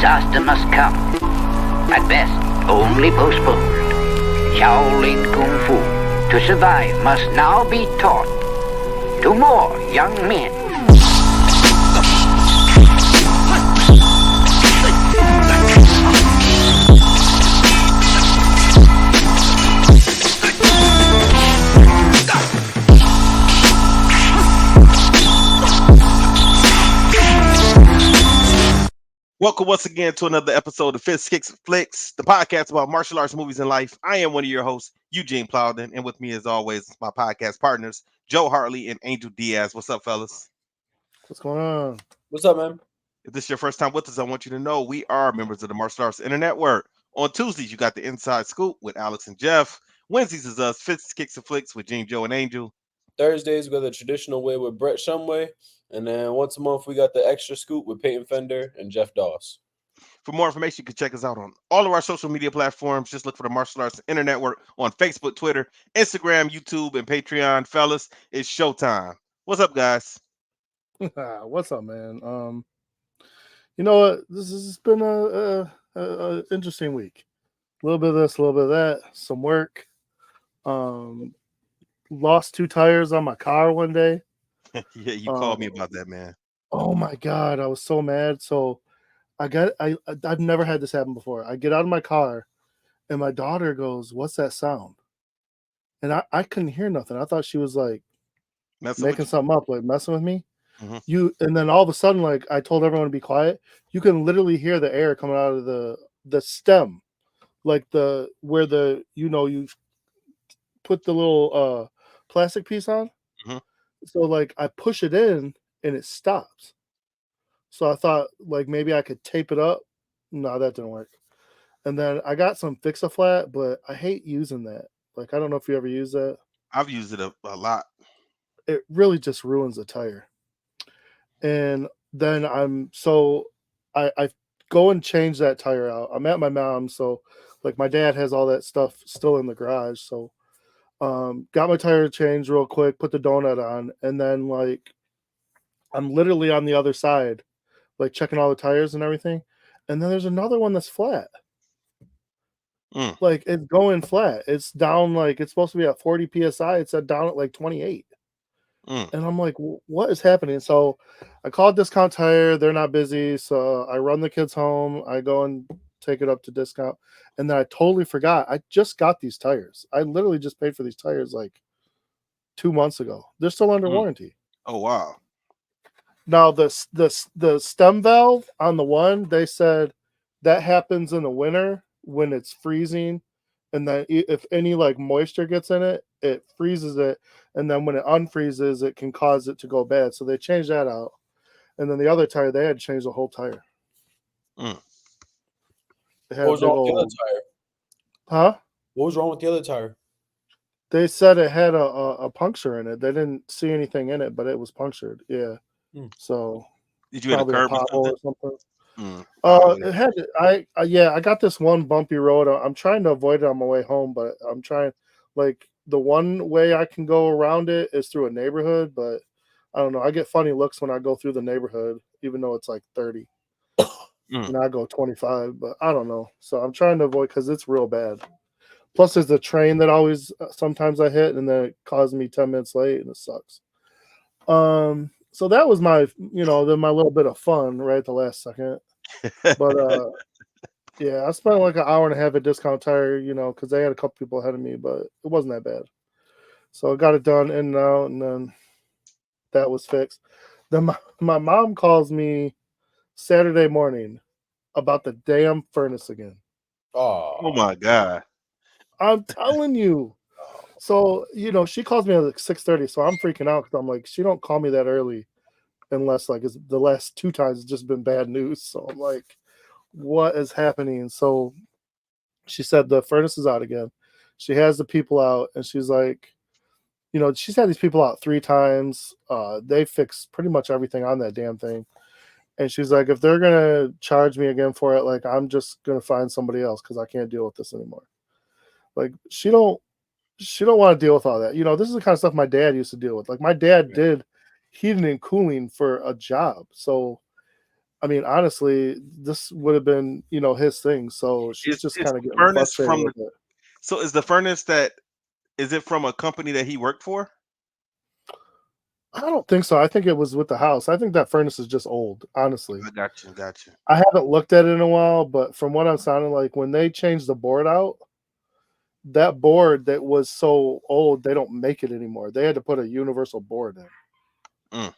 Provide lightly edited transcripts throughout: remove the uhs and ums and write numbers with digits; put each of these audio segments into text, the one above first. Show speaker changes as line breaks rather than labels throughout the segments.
disaster must come. At best, only postponed. Shaolin Kung Fu, to survive, must now be taught to more young men.
Welcome once again to another episode of Fist Kicks and Flicks, the podcast about martial arts, movies, and life. I am one of your hosts, Eugene Plowden, and with me, as always, my podcast partners, Joe Hartley and Angel Diaz. What's up, fellas?
What's going on?
What's up, man?
If this is your first time with us, I want you to know we are members of the Martial Arts Internet Network. On Tuesdays, you got the Inside Scoop with Alex and Jeff. Wednesdays is us, Fist Kicks and Flicks with Gene, Joe, and Angel.
Thursdays, we got the traditional way with Brett Shumway. And then once a month, we got the extra scoop with Peyton Fender and Jeff Doss.
For more information, you can check us out on all of our social media platforms. Just look for the Martial Arts Internet Network on Facebook, Twitter, Instagram, YouTube, and Patreon. Fellas, it's showtime. What's up, guys?
What's up, man? You know what? This has been a interesting week. A little bit of this, a little bit of that. Some work. Lost 2 tires on my car one day.
Yeah, you called me about that, man.
Oh my god, I was so mad. So I've never had this happen before. I get out of my car and my daughter goes, "What's that sound?" And I couldn't hear nothing. I thought she was like making something up, like messing with me.
Mm-hmm.
And then all of a sudden, like I told everyone to be quiet. You can literally hear the air coming out of the stem, like where you put the little plastic piece on.
Mm-hmm.
So like I push it in and it stops. So I thought like maybe I could tape it up. No, that didn't work. And then I got some Fix-A-Flat, but I hate using that. Like I don't know if you ever use that.
I've used it a lot.
It really just ruins the tire. And then I go and change that tire out. I'm at my mom's, so like my dad has all that stuff still in the garage. So got my tire changed real quick, put the donut on, and then like I'm literally on the other side, like checking all the tires and everything. And then there's another one that's flat. Like it's going flat. It's down, like it's supposed to be at 40 psi. It's down at like 28. And I'm like, what is happening? So I called Discount Tire. They're not busy. So I run the kids home. I go and take it up to Discount. And then I totally forgot. I just got these tires. I literally just paid for these tires like 2 months ago. They're still under warranty.
Oh, wow.
Now, the stem valve on the one, they said that happens in the winter when it's freezing. And then if any like moisture gets in it, it freezes it. And then when it unfreezes, it can cause it to go bad. So they changed that out. And then the other tire, they had to change the whole tire.
What was wrong with the other tire?
Huh?
What was wrong with the other tire?
They said it had a puncture in it. They didn't see anything in it, but it was punctured. Yeah. So
did you hit a curb
or something? It had. I got this one bumpy road. I'm trying to avoid it on my way home, but I'm trying. Like the one way I can go around it is through a neighborhood, but I don't know. I get funny looks when I go through the neighborhood, even though it's like 30. And I go 25, but I don't know. So I'm trying to avoid because it's real bad. Plus, there's a train that always sometimes I hit, and then it caused me 10 minutes late, and it sucks. So that was my, then my little bit of fun right at the last second. But yeah, I spent like an hour and a half at Discount Tire, because they had a couple people ahead of me, but it wasn't that bad. So I got it done in and out, and then that was fixed. Then my mom calls me Saturday morning about the damn furnace again.
Oh my God.
I'm telling you. So, she calls me at like 6:30, so I'm freaking out because I'm like, she don't call me that early unless like it's the last 2 times it's just been bad news. So I'm like, what is happening? So she said the furnace is out again. She has the people out, and she's like, she's had these people out 3 times. They fixed pretty much everything on that damn thing. And she's like, if they're gonna charge me again for it, like I'm just gonna find somebody else because I can't deal with this anymore. Like she don't want to deal with all that. This is the kind of stuff my dad used to deal with. Like my dad did heating and cooling for a job. So I mean, honestly, this would have been, his thing. So she's just
Is
kind of
the
getting
furnace
frustrated
from
with it.
so is the furnace that is it from a company that he worked for?
I don't think so. I think it was with the house. I think that furnace is just old, honestly.
I got you.
I haven't looked at it in a while, but from what I'm sounding like, when they changed the board out, that board that was so old, they don't make it anymore. They had to put a universal board in.
Mm,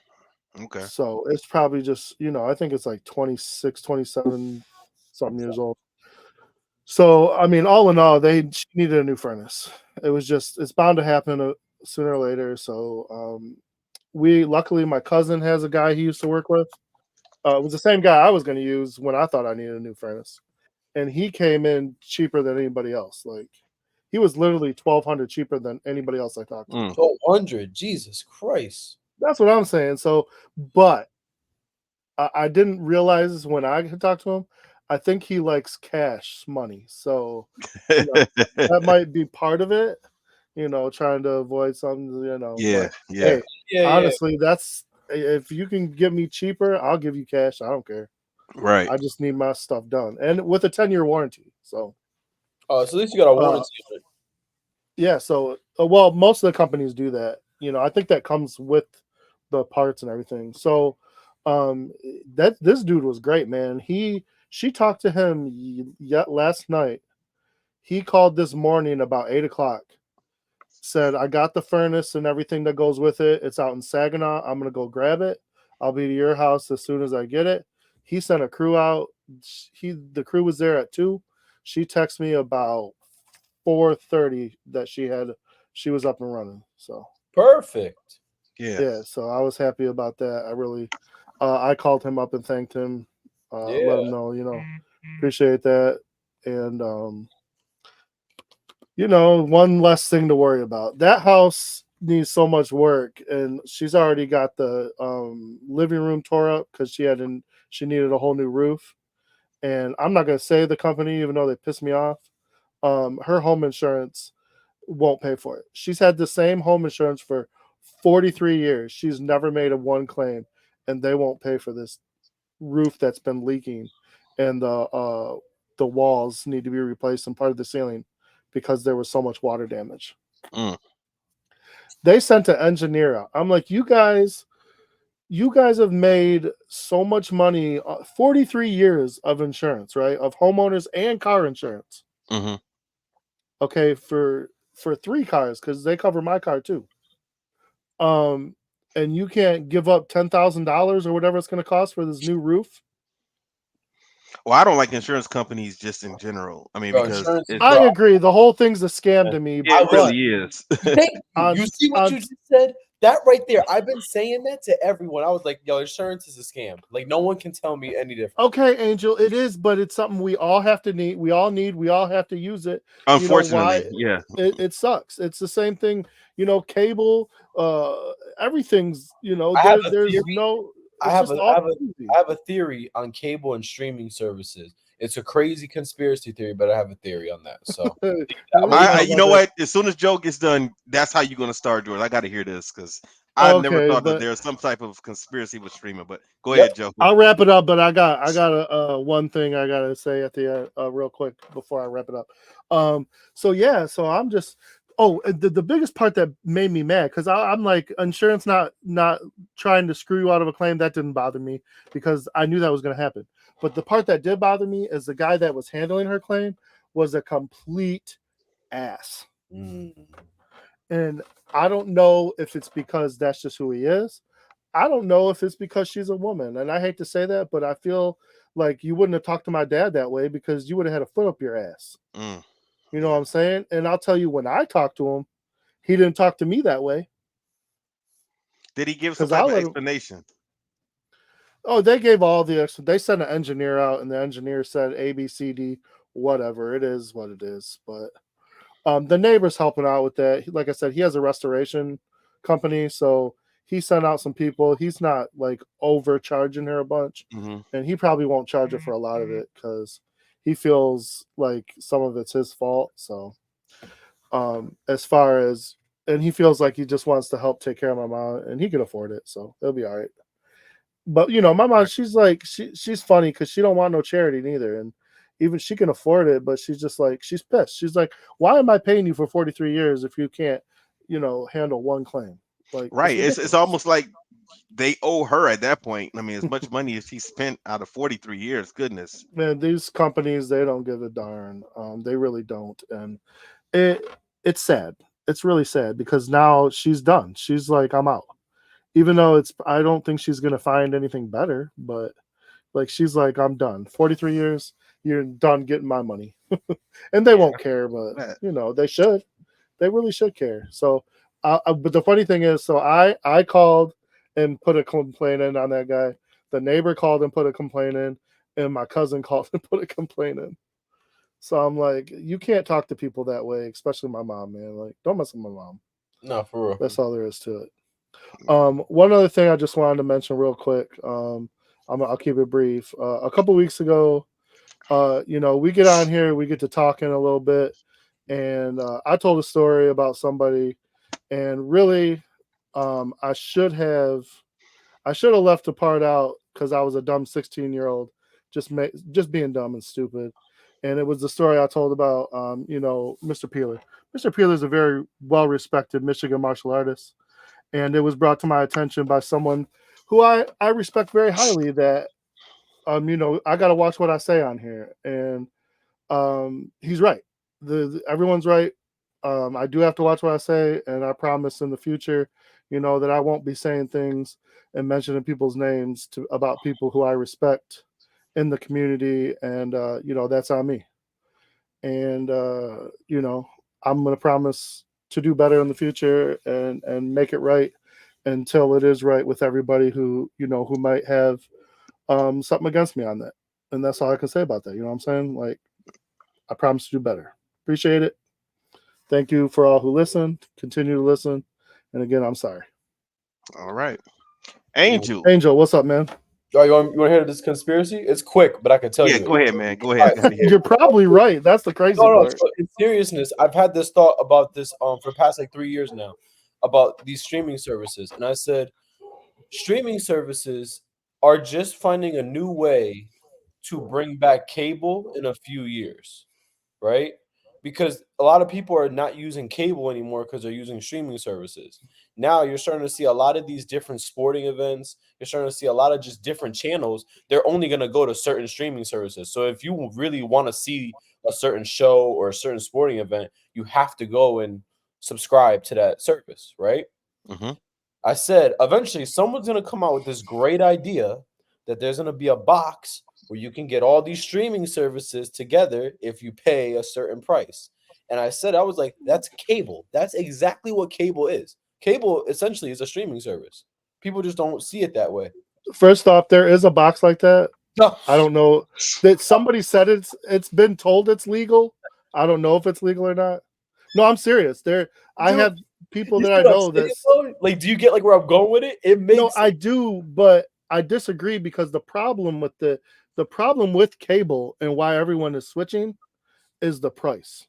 okay.
So it's probably just, I think it's like 26, 27 something years old. So, I mean, all in all, she needed a new furnace. It's bound to happen sooner or later. So, luckily, my cousin has a guy he used to work with. It was the same guy I was going to use when I thought I needed a new furnace. And he came in cheaper than anybody else. Like, he was literally $1,200 cheaper than anybody else I talked to.
1,200, Jesus Christ.
That's what I'm saying. So, but I didn't realize when I talked to him, I think he likes cash money. So, that might be part of it, trying to avoid something,
Yeah,
but
yeah.
hey, honestly, that's if you can give me cheaper, I'll give you cash. I don't care.
Right.
I just need my stuff done. And with a 10-year warranty. So,
so at least you got a warranty on it.
Yeah, so well, most of the companies do that. I think that comes with the parts and everything. So, this dude was great, man. She talked to him yet last night. He called this morning about 8:00. Said, I got the furnace and everything that goes with it. It's out in Saginaw. I'm gonna go grab it. I'll be to your house as soon as I get it. He sent a crew out. The crew was there at 2:00. She texted me about 4:30 that she was up and running. So
perfect.
Yeah. So I was happy about that. I really, I called him up and thanked him. Let him know, appreciate that. And one less thing to worry about. That house needs so much work, and she's already got the living room tore up because she needed a whole new roof. And I'm not gonna say the company, even though they pissed me off. Her home insurance won't pay for it. She's had the same home insurance for 43 years. She's never made a one claim, and they won't pay for this roof that's been leaking, and the walls need to be replaced and part of the ceiling because there was so much water damage. They sent an engineer out. I'm like, you guys have made so much money, 43 years of insurance, right? Of homeowners and car insurance.
Mm-hmm.
Okay, for 3 cars, because they cover my car too. And you can't give up $10,000 or whatever it's going to cost for this new roof.
Well, I don't like insurance companies just in general. I mean, because
I agree. The whole thing's a scam to me.
It really is.
You see what you just said? That right there. I've been saying that to everyone. I was like, yo, insurance is a scam. Like, no one can tell me any different.
Okay, Angel, it is, but it's something we all have to need. We all have to use it.
Unfortunately, yeah.
It sucks. It's the same thing, cable, everything's,
I have a theory on cable and streaming services. It's a crazy conspiracy theory, but I have a theory on that. So,
you know what? As soon as Joe gets done, that's how you're gonna start, George. I got to hear this because I never thought that there's some type of conspiracy with streaming. But go ahead, Joe.
I'll wrap it up, but I got a one thing I gotta say at the end, real quick before I wrap it up. So I'm just. Oh, the biggest part that made me mad, because I'm like, insurance not trying to screw you out of a claim, that didn't bother me because I knew that was going to happen. But the part that did bother me is the guy that was handling her claim was a complete ass. And I don't know if it's because that's just who he is. I don't know if it's because she's a woman. And I hate to say that, but I feel like you wouldn't have talked to my dad that way because you would have had a foot up your ass. You know what I'm saying? And I'll tell you, when I talked to him, he didn't talk to me that way.
Did he give some type of explanation?
Oh, they gave all the explanation. They sent an engineer out, and the engineer said A, B, C, D, whatever. It is what it is. But the neighbor's helping out with that. Like I said, he has a restoration company, so he sent out some people. He's not like overcharging her a bunch, and he probably won't charge her for a lot of it because he feels like some of it's his fault. So, as far as, and he feels like he just wants to help take care of my mom, and he can afford it, so it'll be all right. But my mom, she's like she's funny because she don't want no charity neither, and even she can afford it, but she's just like she's pissed. She's like, why am I paying you for 43 years if you can't, handle one claim? Like
Right. It's almost like they owe her at that point. I mean, as much money as she spent out of 43 years. Goodness.
Man, these companies, they don't give a darn. They really don't, and it's sad. It's really sad because now she's done. She's like, I'm out. Even though I don't think she's gonna find anything better, but like she's like, I'm done. 43 years, you're done getting my money, and they won't care, but they should. They really should care. So, but the funny thing is, so I called and put a complaint in on that guy. The neighbor called and put a complaint in, and my cousin called and put a complaint in. So I'm like, you can't talk to people that way, especially my mom, man. Like, don't mess with my mom.
No, for real.
That's all there is to it. One other thing I just wanted to mention real quick. I'll keep it brief. A couple weeks ago, we get on here, we get to talking a little bit, and I told a story about somebody, and really, I should have left the part out because I was a dumb 16-year-old, just being dumb and stupid. And it was the story I told about, Mr. Peeler. Mr. Peeler is a very well-respected Michigan martial artist, and it was brought to my attention by someone who I respect very highly that, I got to watch what I say on here. And he's right. Everyone's right. I do have to watch what I say, and I promise in the future, that I won't be saying things and mentioning people's names about people who I respect in the community, and that's on me. And I'm going to promise to do better in the future and make it right until it is right with everybody who who might have something against me on that. And that's all I can say about that. You know what I'm saying? Like, I promise to do better. Appreciate it. Thank you for all who listen. Continue to listen. And again, I'm sorry.
All right. Angel,
what's up, man?
You want to hear this conspiracy? It's quick, but I can tell you.
Yeah, go ahead, man. Go ahead.
You're probably right. That's the crazy part.
So in seriousness, I've had this thought about this for the past like 3 years now about these streaming services, and I said streaming services are just finding a new way to bring back cable in a few years, right? Because a lot of people are not using cable anymore because they're using streaming services. Now you're starting to see a lot of these different sporting events. You're starting to see a lot of just different channels. They're only going to go to certain streaming services. So if you really want to see a certain show or a certain sporting event, you have to go and subscribe to that service, right?
Mm-hmm.
I said eventually someone's going to come out with this great idea that there's going to be a box where you can get all these streaming services together if you pay a certain price. And I said, I was like, that's cable. That's exactly what cable is. Cable essentially is a streaming service. People just don't see it that way.
First off, there is a box like that.
No.
I don't know that somebody said it's been told it's legal. I don't know if it's legal or not. No, I'm serious. I have people that I know that
like, do you get like where I'm going with it? It makes
no, I do, but I disagree because the problem with cable and why everyone is switching is the price.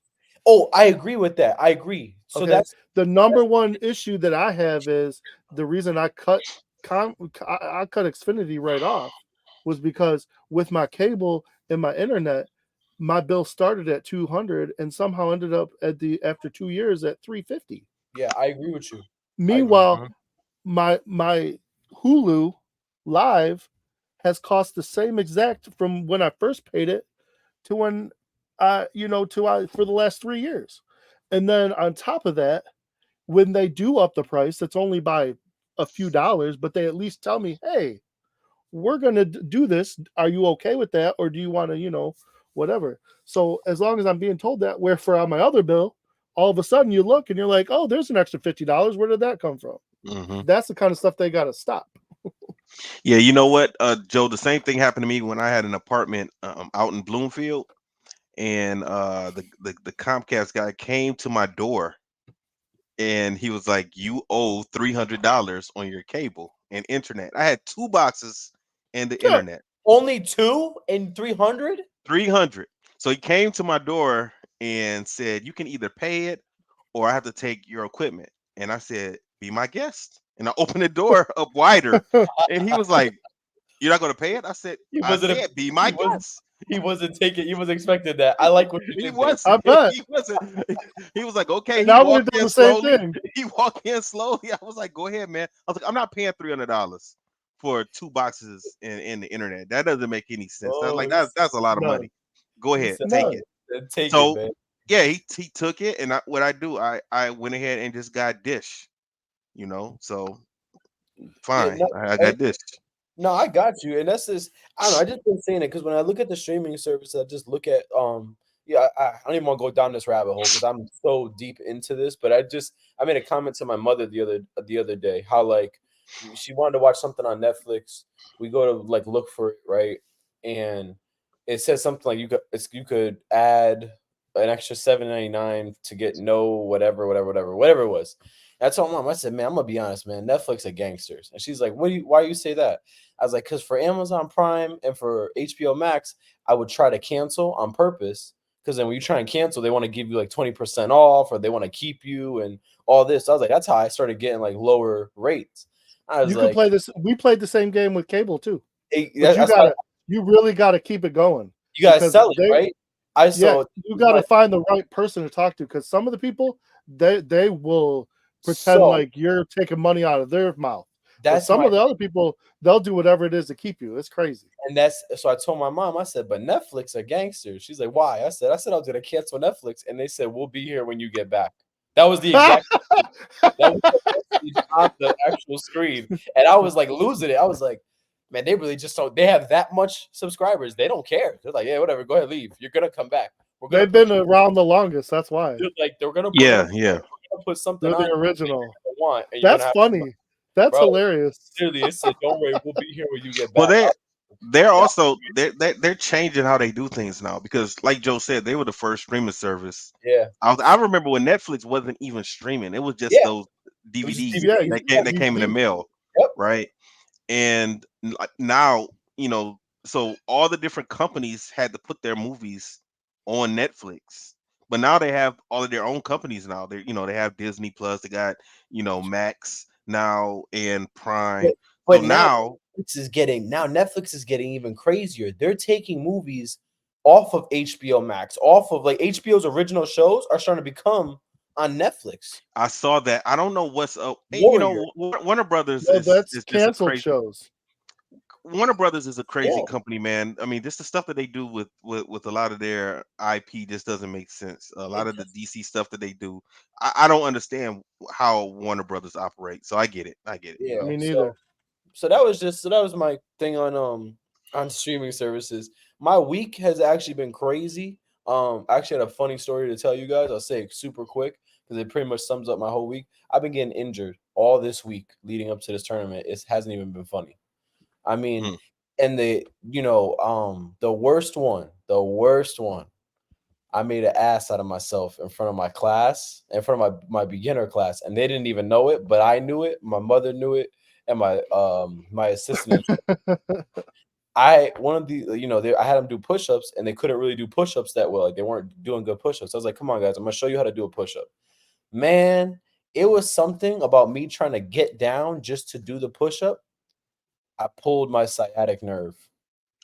Oh, I agree with that. I agree. So
okay.
that's
the number one issue that I have is the reason I cut Xfinity right off was because with my cable and my internet, my bill started at $200 and somehow ended up after 2 years at $350.
Yeah, I agree with you.
Meanwhile, my Hulu Live has cost the same exact from when I first paid it to when for the last 3 years. And then on top of that, when they do up the price, it's only by a few dollars, but they at least tell me, hey, we're going to do this. Are you okay with that? Or do you want to, whatever. So as long as I'm being told that, where for on my other bill, all of a sudden you look and you're like, oh, there's an extra $50. Where did that come from?
Mm-hmm.
That's the kind of stuff they got to stop.
Yeah, you know what, Joe, the same thing happened to me when I had an apartment out in Bloomfield, and the Comcast guy came to my door and he was like, you owe $300 on your cable and internet. I had 2 boxes and the internet.
Only 2 and 300?
300. So he came to my door and said, you can either pay it or I have to take your equipment. And I said, be my guest. And I opened the door up wider. And he was like, You're not gonna pay it? I said, be my guest.
He wasn't taking. He was expecting that. I like what you
He
did there.
was.
I bet.
He wasn't. He was like, okay.
And
He
I would have
walked
done
in
the same
slowly.
thing.
He walked in slowly. I was like, go ahead, man. I was like, I'm not paying $300 for 2 boxes in the internet. That doesn't make any sense. That's like
Oh,
that's a lot of
No,
money. Go
he
ahead,
said,
take
no.
it.
Take it,
So
man.
yeah, he took it, and what I do, I went ahead and just got Dish. So
Yeah,
fine,
no,
I
and
got Dish.
no, I got you, and that's just I don't know. I just been saying it because when I look at the streaming service, I just look at yeah. I don't even want to go down this rabbit hole because I'm so deep into this. But I made a comment to my mother the other day how like she wanted to watch something on Netflix. We go to like look for it, right, and it says something like you could add an extra $7.99 to get no whatever it was. I told mom, I said, man, I'm gonna be honest, man. Netflix are gangsters. And she's like, why you say that? I was like, because for Amazon Prime and for HBO Max, I would try to cancel on purpose. Because then when you try and cancel, they want to give you like 20% off or they want to keep you and all this. So I was like, that's how I started getting like lower rates. I was
You can
like,
play this. We played the same game with cable too.
hey,
But
that's why
you really gotta keep it going.
you guys
Because
sell it, right? I
yeah,
saw
you gotta find the right person to talk to. Because some of the people, they will pretend
so
like you're taking money out of their mouth. But
that's
some
my
of the other people, they'll do whatever it is to keep you. It's crazy.
and that's so I told my mom, I said, but Netflix are gangsters. She's like, why? I said I was gonna cancel Netflix, and they said we'll be here when you get back. That was the exact that was the message on the actual screen. And I was like losing it. I was like, man, they really just don't they have that much subscribers. They don't care. They're like, yeah, whatever, go ahead, leave. You're gonna come back. We're gonna
They've been around the longest. That's why
they're gonna put
Yeah,
on
yeah.
something
they're
on
the
you
original.
you want, and you're
That's
gonna have
funny. That's
bro.
hilarious.
Literally, it said, don't worry, we'll be here when you get
Well,
back.
they're
Yeah,
also they're changing how they do things now because, like Joe said, they were the first streaming service.
yeah,
I remember when Netflix wasn't even streaming; it was just
yeah.
those
It was just
DVDs
Yeah,
DVDs.
that came in the
DVD.
mail,
Yep.
right? And now, so all the different companies had to put their movies on Netflix, but now they have all of their own companies now. They have Disney Plus, they got Max now and Prime.
But
So
but
now,
now Netflix is getting even crazier. They're taking movies off of HBO Max, off of like HBO's original shows are starting to become on Netflix.
I saw that. I don't know what's up.
Warrior.
Warner Brothers
No, that's
is just a
canceled
crazy.
shows.
Warner Brothers is a crazy
Yeah.
company, man. I mean, just the stuff that they do with a lot of their IP just doesn't make sense. A lot
It
of the
just
DC stuff that they do, I don't understand how Warner Brothers operate. So I get it. I get it.
yeah.
Me
So
neither.
that was my thing on streaming services. My week has actually been crazy. I actually had a funny story to tell you guys. I'll say it super quick because it pretty much sums up my whole week. I've been getting injured all this week leading up to this tournament. It hasn't even been funny. I mean,
Hmm.
and the worst one, I made an ass out of myself in front of my class, in front of my beginner class, and they didn't even know it, but I knew it, my mother knew it, and my assistant. I one of the I had them do push-ups and they couldn't really do push-ups that well. Like they weren't doing good push-ups. I was like, come on, guys, I'm gonna show you how to do a push-up. Man, it was something about me trying to get down just to do the push-up. I pulled my sciatic nerve.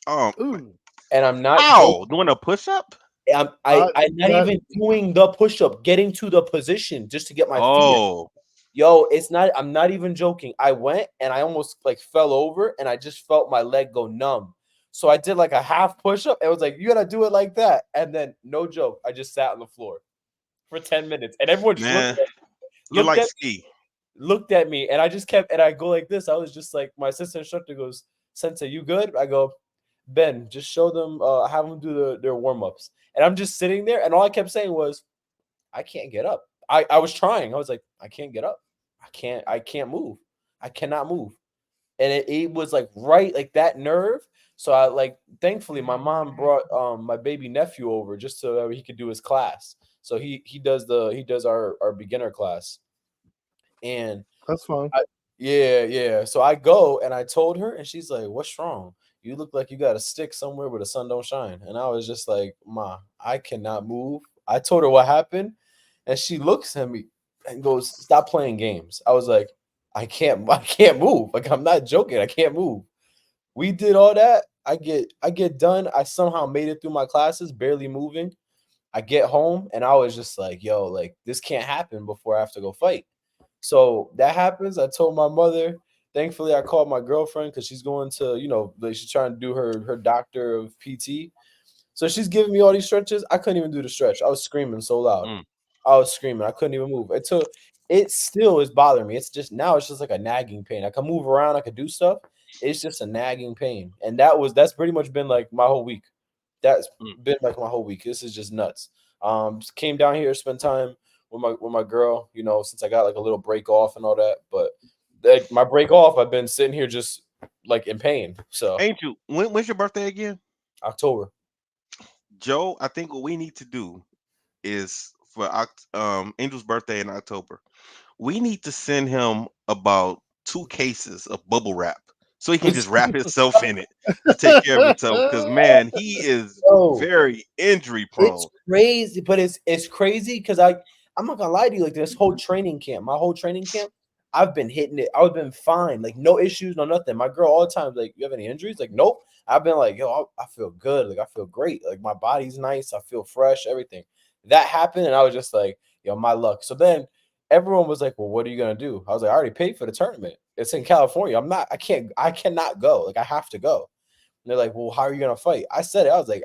Oh,
Ooh,
And I'm not joking.
how doing a push up?
I'm not
that
even doing the push-up, getting to the position just to get my feet.
Oh,
Yo, I'm not even joking. I went and I almost like fell over and I just felt my leg go numb. So I did like a half push-up and was like, you gotta do it like that. And then no joke, I just sat on the floor for 10 minutes. And everyone just
man, look
looked
like
at
ski.
looked at me and I just kept and I go like this. I was just like, my assistant instructor goes, Sensei, you good? I go, Ben, just show them, have them do their warm-ups. And I'm just sitting there, and all I kept saying was, I can't get up. I was trying. I was like, I can't get up. I can't move. I cannot move. And it was like right, like that nerve. So I like thankfully my mom brought my baby nephew over just so that he could do his class. So he does our beginner class. And
that's fun.
yeah. So I go and I told her, and she's like, "What's wrong? You look like you got a stick somewhere where the sun don't shine." And I was just like, "Ma, I cannot move." I told her what happened, and she looks at me and goes, "Stop playing games." I was like, I can't move. Like I'm not joking. I can't move." We did all that. I get done. I somehow made it through my classes, barely moving. I get home and I was just like, yo, like this can't happen before I have to go fight. So that happens. I told my mother. Thankfully, I called my girlfriend because she's going to, like she's trying to do her doctor of PT. So she's giving me all these stretches. I couldn't even do the stretch. I was screaming so loud.
Mm.
I was screaming. I couldn't even move. It still is bothering me. It's just now it's just like a nagging pain. I can move around, I can do stuff. It's just a nagging pain. And that's pretty much been like my whole week. That's
Mm.
been like my whole week. This is just nuts. Just came down here, spent time with my girl, since I got like a little break off and all that. But like my break off, I've been sitting here just like in pain. So
Ain't you? When's your birthday again?
October.
Joe, I think what we need to do is for Angel's birthday in October, we need to send him about 2 cases of bubble wrap so he can just wrap himself in it to take care of himself. Because man, he is
Yo,
very injury
it's
prone.
crazy, but it's crazy because I'm not gonna lie to you. Like this whole training camp, my whole training camp, I've been hitting it. I've been fine, like no issues, no nothing. My girl all the time like, you have any injuries? Like nope. I've been like, yo, I feel good. Like I feel great. Like my body's nice. I feel fresh. Everything that happened, and I was just like, yo, my luck. So then everyone was like, well, what are you gonna do? I was like, I already paid for the tournament. It's in California. I cannot go. Like I have to go. And they're like, well, how are you gonna fight? I said it. I was like,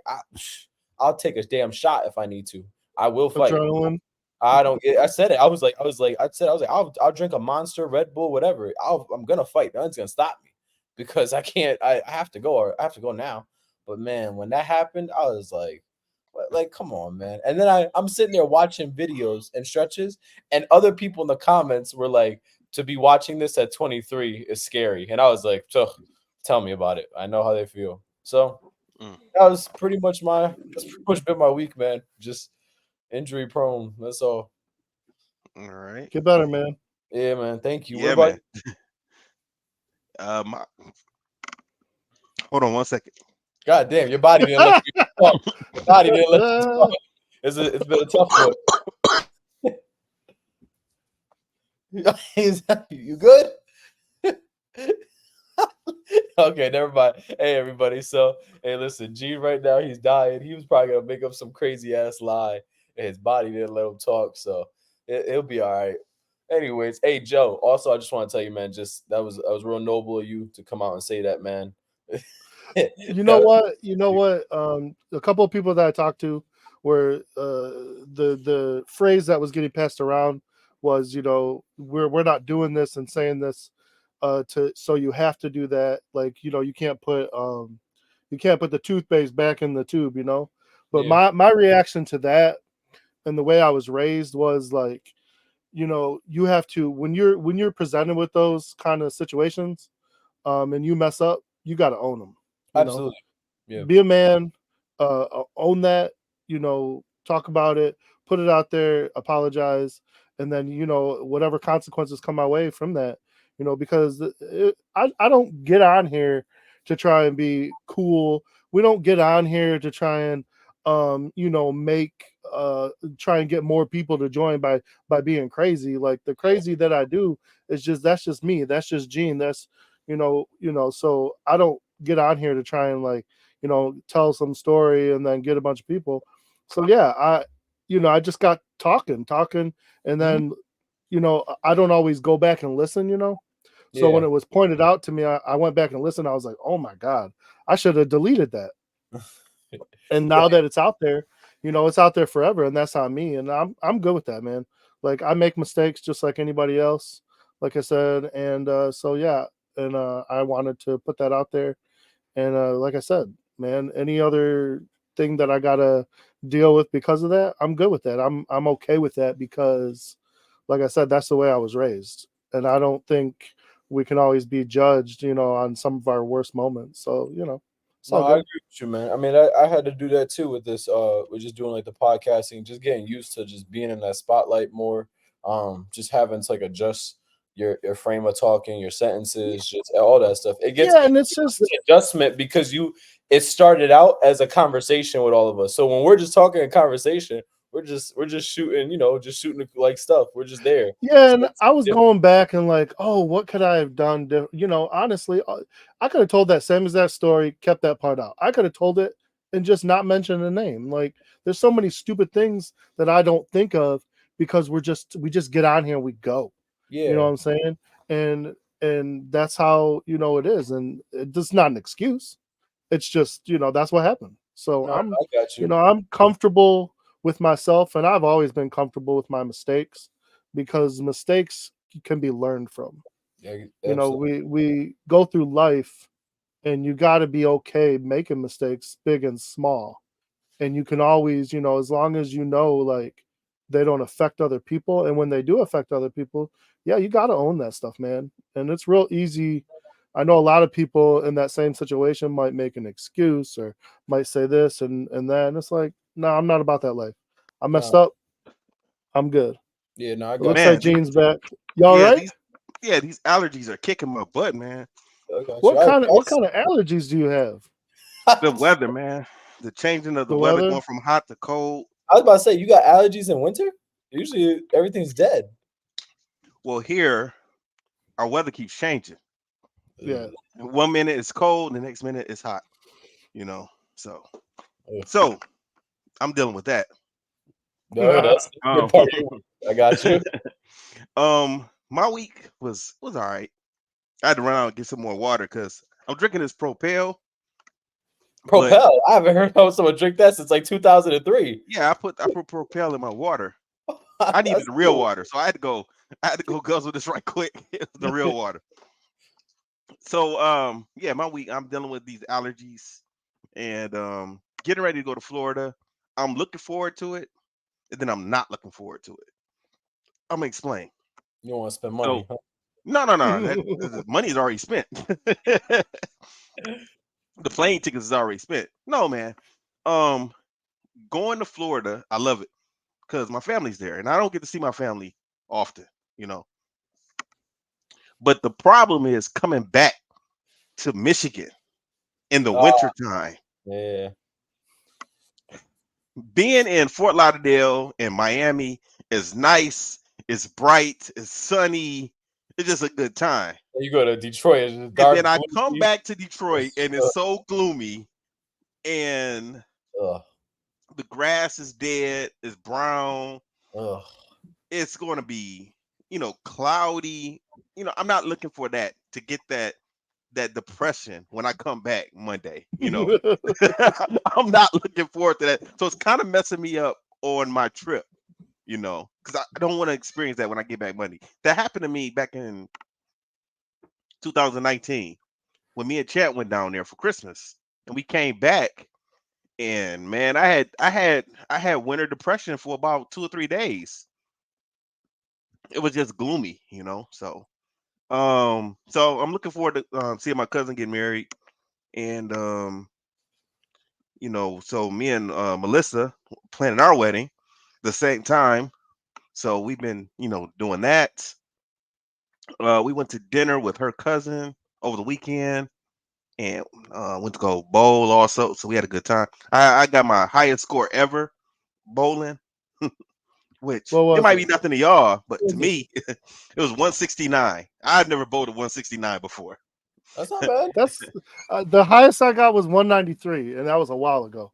I'll take a damn shot if I need to. I will fight.
Adrenaline.
I don't get. I said it. I'll drink a Monster, Red Bull, whatever. I'm gonna fight. Nothing's gonna stop me because I can't. I have to go. Or I have to go now. But man, when that happened, I was like, come on, man. And then I'm sitting there watching videos and stretches, and other people in the comments were like, to be watching this at 23 is scary. And I was like, tell me about it. I know how they feel. So
Mm.
that's pretty much been my week, man. Just injury prone. That's all.
All right.
Get better, man.
Yeah, man. Thank you. What
Yeah,
about
man. Hold on 1 second.
God damn, your body didn't let you talk. Your body didn't let you talk. It's been a tough one. You good? Okay, never mind. Hey, everybody. So, hey, listen, G right now, he's dying. He was probably gonna make up some crazy ass lie, and his body didn't let him talk. So he'll be all right. Anyways, hey Joe. Also, I just want to tell you, man, just that was real noble of you to come out and say that, man.
You know what? You know what? A couple of people that I talked to were the phrase that was getting passed around was, we're not doing this and saying this so you have to do that. Like, you can't put the toothpaste back in the tube, But
Yeah.
my reaction to that and the way I was raised was like, you have to when you're presented with those kind of situations, and you mess up, you got to own them.
Absolutely. Yeah.
Be a man, own that, talk about it, put it out there, apologize, and then whatever consequences come my way from that, because I don't get on here to try and be cool. We don't get on here to try and make try and get more people to join by being crazy. Like the crazy that I do is that's just me. That's just Gene. That's so I don't get on here to try and tell some story and then get a bunch of people. So yeah, I just got talking, and then I don't always go back and listen. So when
Yeah.
it was pointed out to me, I went back and listened. I was like, oh my god, I should have deleted that. And now that it's out there, it's out there forever, and that's on me. And I'm good with that, man. Like I make mistakes just like anybody else, like I said, and so yeah, and I wanted to put that out there. And like I said, man, any other thing that I gotta deal with because of that, I'm good with that. I'm okay with that because, like I said, that's the way I was raised, and I don't think we can always be judged, on some of our worst moments. So it's
No,
all
I
good.
agree with you, man. I mean, I had to do that too with this. With just doing like the podcasting, just getting used to just being in that spotlight more. Just having to like adjust your frame of talking, your sentences, just all that stuff.
Yeah, and it's
It's
just
an adjustment because it started out as a conversation with all of us. So when we're just talking a conversation, we're just shooting, just shooting like stuff. We're just there.
Yeah,
So
and
it's
I was
different.
going back and like, oh, what could I have done? Honestly, I could have told that same exact story, kept that part out. I could have told it and just not mentioned the name. Like, there's so many stupid things that I don't think of because we just get on here and we go.
Yeah.
You know what I'm saying? And that's how it is, and it's not an excuse. It's just that's what happened. So
No, I got you.
I'm comfortable with myself, and I've always been comfortable with my mistakes because mistakes can be learned from.
Yeah, absolutely.
We go through life, and you got to be okay making mistakes, big and small. And you can always, as long as like they don't affect other people, and when they do affect other people, yeah, you got to own that stuff, man. And it's real easy. I know a lot of people in that same situation might make an excuse or might say this and that, and it's like, no, I'm not about that life. I messed
No.
up. I'm good.
Yeah, no, I
It
got
looks
you.
like
Man,
Gene's back. You all
yeah,
right?
these allergies are kicking my butt, man.
I got you.
What kind of allergies do you have?
The weather, man. The changing of the
The
weather,
weather?
going from hot to cold.
I was about to say, you got allergies in winter? Usually everything's dead.
Well, here our weather keeps changing.
Yeah.
And 1 minute it's cold, the next minute it's hot. You know, so
Ugh.
so I'm dealing with that.
No, that's a good
Um,
part of your week. I got you.
my week was all right. I had to run out and get some more water because I'm drinking this Propel. But
Propel. I haven't heard of someone drink that since like 2003.
yeah, I put Propel in my water. I needed
That's
the real
cool.
water, so I had to go guzzle this right quick. It was the real water. So yeah, my week I'm dealing with these allergies and getting ready to go to Florida. I'm looking forward to it, and then I'm not looking forward to it. I'm gonna explain.
You don't want to spend
So
money, huh?
no, the money's already spent. The plane tickets is already spent. No, man. Um, going to Florida, I love it because my family's there, and I don't get to see my family often, you know. But the problem is coming back to Michigan in the
Ah,
winter time.
yeah.
Being in Fort Lauderdale and Miami is nice, it's bright, it's sunny, it's just a good time.
You go to Detroit, it's
And then
dark,
I come
gloomy.
back to Detroit and it's so gloomy and
Ugh,
the grass is dead, it's brown,
ugh.
it's going to be, cloudy. I'm not looking for that to get that depression when I come back Monday. I'm not looking forward to that. So it's kind of messing me up on my trip, because I don't want to experience that when I get back Monday. That happened to me back in 2019 when me and Chat went down there for Christmas and we came back. And man, I had winter depression for about 2 or 3 days. It was just gloomy, So I'm looking forward to seeing my cousin get married, and so me and Melissa planning our wedding the same time. So we've been, doing that. We went to dinner with her cousin over the weekend, and went to go bowl also. So we had a good time. I got my highest score ever bowling, which
What
it
was
might be
it?
nothing to y'all, but
What
to
is it?
me, it was 169. I've never bowled a 169 before.
That's not bad.
That's the highest I got was 193, and that was a while ago.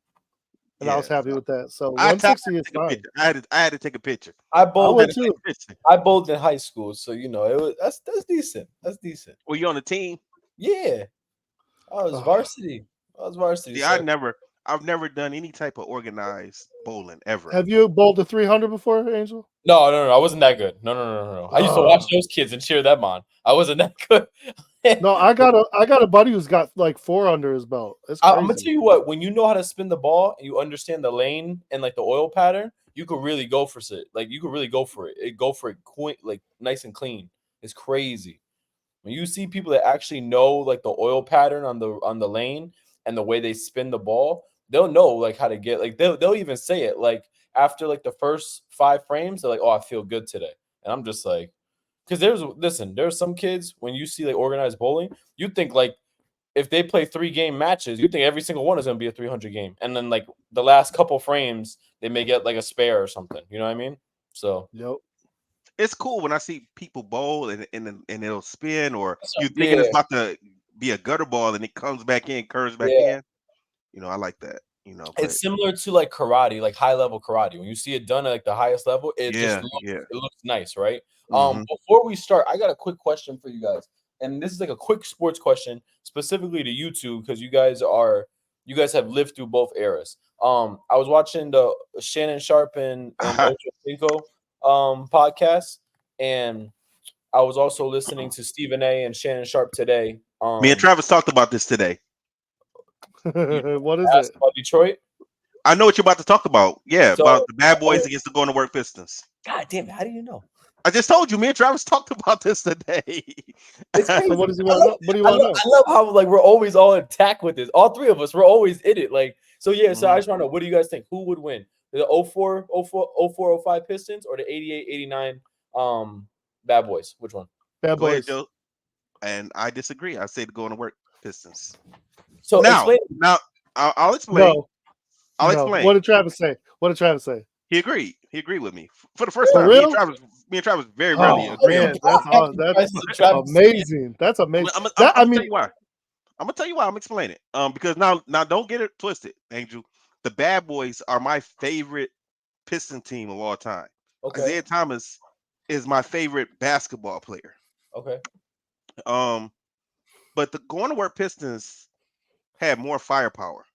And I was
Yeah,
happy with that. So
I had
160
to
is
take a
fine.
picture. I had to take a picture.
I
I
bowled
I had
would
in
to take
too.
a picture.
I bowled in high school, so it was that's decent. That's decent.
Were you on the team?
Yeah, I was
Ugh.
varsity. I was varsity.
See,
So
I've never done any type of organized bowling ever.
Have you bowled a 300 before, Angel?
no, I wasn't that good. No. I used to watch those kids and cheer them on. I wasn't that good.
No, I got a buddy who's got like 4 under his belt. It's
I'm gonna
crazy.
tell you what. When you know how to spin the ball and you understand the lane and like the oil pattern, you could really go for it. Like you could really go for it. Go for it quick, like nice and clean. It's crazy when you see people that actually know like the oil pattern on the lane and the way they spin the ball. They'll know like how to get like they'll even say it like after like the first 5 frames. They're like, "Oh, I feel good today," and I'm just like, because there's some kids when you see like organized bowling, you think like if they play 3-game matches, you think every single one is going to be a 300 game, and then like the last couple frames, they may get like a spare or something. You know what I mean? So
Yep.
It's cool when I see people bowl and it'll spin, or you thinking
yeah,
it's about to be a gutter ball and it comes back in, curves back
yeah.
in. I like that. But
It's similar to like karate, like high level karate. When you see it done at like the highest level, it just
yeah,
looks,
yeah.
it looks nice, right?
Mhm.
Before we start, I got a quick question for you guys, and this is like a quick sports question specifically to you two because you guys have lived through both eras. I was watching the Shannon Sharp and Ocho Cinco podcast, and I was also listening to Stephen A. and Shannon Sharp today.
Me and Travis talked about this today.
What is
asked
it?
about Detroit.
I know what you're about to talk about. Yeah,
So,
about the bad boys against the Going to Work Pistons.
God damn it, how do you know?
I just told you, me and Travis talked about this today.
It's crazy.
So what does he want to know? What do you want to know?
I love how like we're always all attack with this. All three of us, we're always in it. Like, so yeah, so I just want to know, what do you guys think? Who would win? The 04, 05 Pistons or the 88, 89 Bad Boys? Which one?
Bad
Go ahead,
boys.
Joe. And I disagree. I say the Going to Work Pistons.
So explain.
Now I'll explain.
No.
I'll
No.
explain.
What did Travis say? What did Travis say?
He agreed. He agreed with me for the first
For
time.
real?
Me and Travis very rarely
Oh
agree on
man,
it.
that's amazing. That's amazing.
I'm
That, I
gonna
mean,
tell you why. I'm gonna tell you why. I'm explaining it. Because now don't get it twisted, Angel. The Bad Boys are my favorite Piston team of all time.
Okay.
Isaiah Thomas is my favorite basketball player.
Okay.
But the Going to Work Pistons had more firepower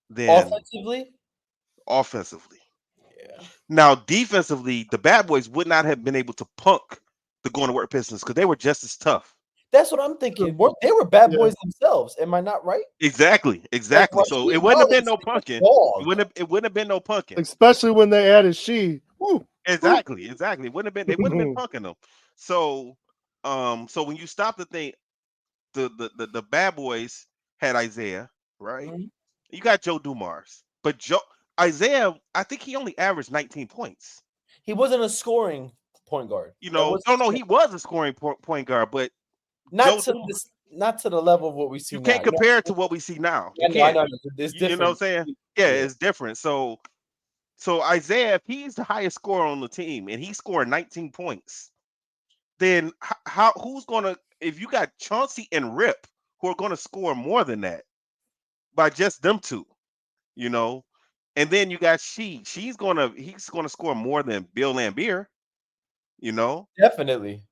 than offensively.
Yeah.
Now, defensively, the Bad Boys would not have been able to punk the Going to Work Pistons because they were just as tough.
That's what I'm thinking. They were bad boys themselves. Am I not right?
Exactly.
Like,
So it wouldn't have been no punking. It wouldn't have been no punking.
especially when they added she. Woo.
Exactly. It wouldn't have been. They wouldn't have been punking them. So, so when you stop to think, the Bad Boys had Isaiah, right?
Mm-hmm.
You got Joe Dumars, but Isaiah, I think he only averaged 19 points.
He wasn't a scoring point guard.
He was a scoring point guard, but
not to the level of what we see.
You can't compare it to what we see now. You can't.
I know. It's different.
You know what I'm saying? Yeah, it's different. So Isaiah, if he's the highest scorer on the team and he scored 19 points, then who's gonna, if you got Chauncey and Rip who are gonna score more than that by just them two, and then you got he's gonna score more than Bill Laimbeer,
Definitely.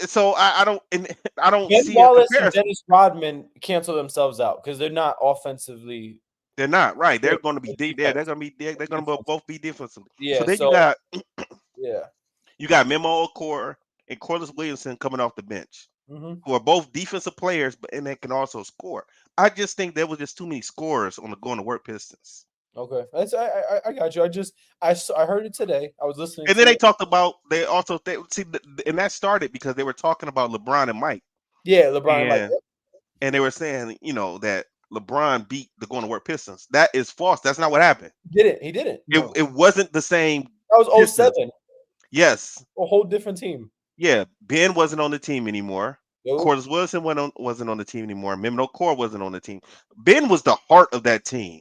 So I don't
Ben
see
Wallace
a comparison.
and Dennis Rodman cancel themselves out because they're not offensively.
They're not right. They're going to be deep. They're going to both be defensive.
Yeah.
So then you got
yeah.
You got Memo Okor and Corliss Williamson coming off the bench, who are both defensive players, and they can also score. I just think there was just too many scorers on the Going to Work Pistons.
Okay, I got you. I heard it today. I was listening.
And then they talked about and that started because they were talking about LeBron and Mike.
Yeah, LeBron and Mike.
And they were saying, that LeBron beat the Going to Work Pistons. That is false. That's not what happened.
He didn't.
It wasn't the same.
That was 07.
Yes.
A whole different team.
Yeah, Ben wasn't on the team anymore. Corliss Wilson wasn't on the team anymore. Memo Okor wasn't on the team. Ben was the heart of that team.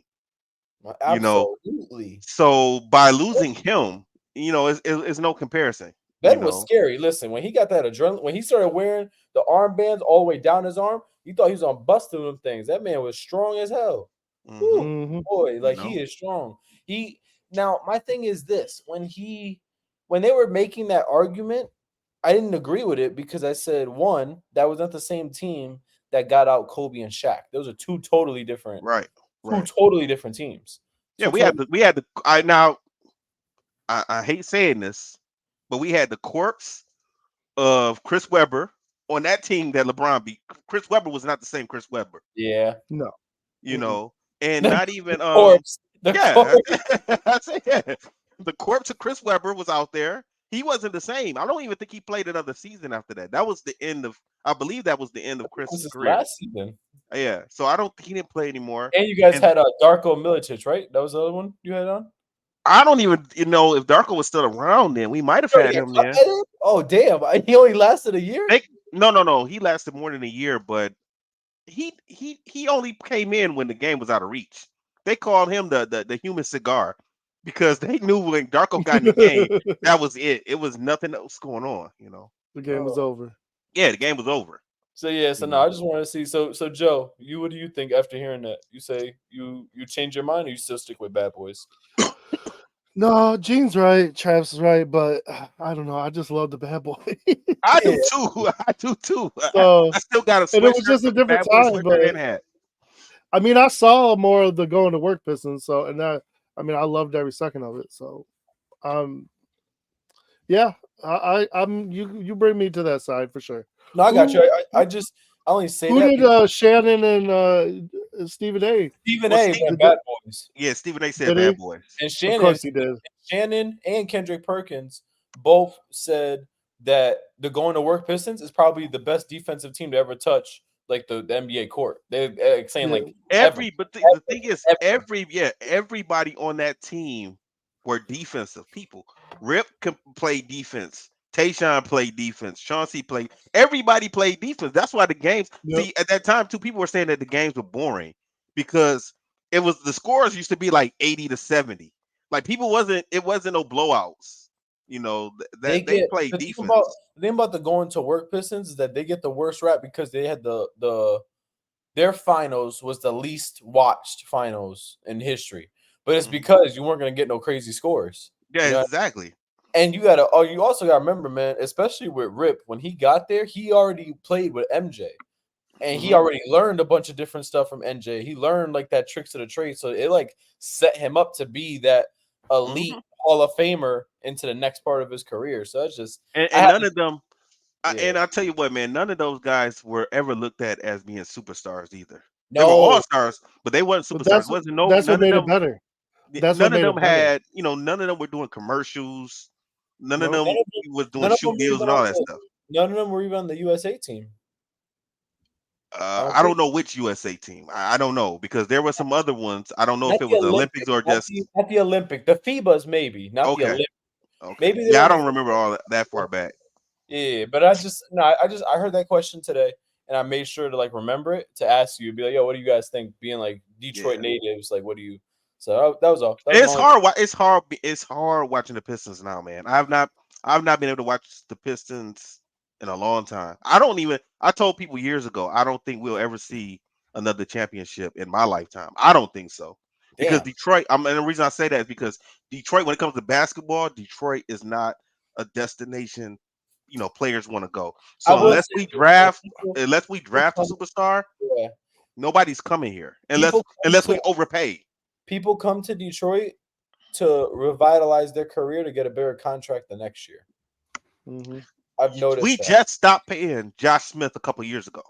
Absolutely.
So by losing him, it's no comparison.
Ben was scary. Listen, when he got that adrenaline, when he started wearing the armbands all the way down his arm, you thought he was on busting them things. That man was strong as hell. Boy, he is strong. Now my thing is this: when they were making that argument, I didn't agree with it because I said, one, that was not the same team that got out Kobe and Shaq. Those are two totally different, two totally different teams.
Yeah, we had I hate saying this, but we had the corpse of Chris Webber on that team that LeBron beat. Chris Webber was not the same Chris Webber.
Yeah,
no,
and not even
corpse.
The corpse of Chris Webber was out there. He wasn't the same. I don't even think he played another season after that. That was the end of. I believe that was the end of Chris's career.
Last season.
Yeah, so I don't think he didn't play anymore.
And you guys had Darko Milicic, right? That was the other one you had on.
I don't even know if Darko was still around then. We might have had him then.
Oh damn! He only lasted a year.
No. He lasted more than a year, but he only came in when the game was out of reach. They called him the human cigar because they knew when Darko got in the game, that was it. It was nothing else going on, you know.
The game was over.
Yeah, the game was over.
So yeah, so
You
no,
know.
I just want to see. So Joe, what do you think after hearing that? You say you change your mind, or you still stick with Bad Boys?
No, Gene's right, Travis is right, but I don't know. I just love the Bad Boy.
I do
Yeah.
too. I do too.
So,
I still got a
and it was
sweatshirt
just a
with the
different
Bad Boy
time,
sweatshirt
but
and hat.
I mean, I saw more of the going to work Pistons. So, and that, I mean, I loved every second of it. So, yeah, I'm you bring me to that side for sure.
No, I got you. I only say
Who
that
did
because
Shannon and Stephen A?
Stephen
Well,
A.
Steve,
went Bad Boys,
yeah, Stephen A. said
Did
Bad
he?
Boys.
and
Of course he did.
Shannon and Kendrick Perkins both said that the going to work Pistons is probably the best defensive team to ever touch like the NBA court. They're saying
Yeah.
like ever.
The thing is,
ever.
everybody on that team were defensive people. Rip can play defense. Tayshaun played defense. Chauncey played. Everybody played defense. That's why the games.
Yep.
See, at that time, two people were saying that the games were boring because it was the scores used to be like 80-70. Like people wasn't. It wasn't no blowouts. You know that they played defense.
The thing about the going to work Pistons is that they get the worst rap because they had their finals was the least watched finals in history. But it's because you weren't gonna get no crazy scores.
Yeah,
You know?
exactly.
And you also gotta remember, man, especially with Rip, when he got there, he already played with MJ. And he already learned a bunch of different stuff from MJ. He learned like that tricks of the trade. So it like set him up to be that elite Hall of Famer into the next part of his career. So it's just
and none of them.
Yeah.
And I'll tell you what, man, none of those guys were ever looked at as being superstars either. They were
No,
all stars, but they wasn't
But
superstars. Wasn't no
that's what
none of
made it
them.
better. That's what
None of
made
them
it better.
had, none of them were doing commercials. None of
Nope.
them was doing
none of
shoe
them were
deals
even
and all
on
that stuff.
none of them were even on the USA team.
I don't know which USA team. I don't know because there were some other ones. I don't know
Not
if it
the
was the
Olympic,
Olympics or just
not the Olympic. The FIBAs maybe, not the
okay.
Olympic.
Okay.
Maybe they
Yeah, I
don't
don't remember all that far back.
Yeah, but I heard that question today and I made sure to like remember it to ask you, be like, yo, what do you guys think? Being like Detroit natives, like what do you so that was all.
It's hard. It's hard watching the Pistons now, man. I've not been able to watch the Pistons in a long time. I told people years ago, I don't think we'll ever see another championship in my lifetime. I don't think so. Because Detroit, and the reason I say that is because Detroit, when it comes to basketball, Detroit is not a destination, players want to go. So unless we draft a superstar, nobody's coming here. Unless we overpay.
People come to Detroit to revitalize their career to get a bigger contract the next year. I've noticed
we just stopped paying Josh Smith a couple years ago.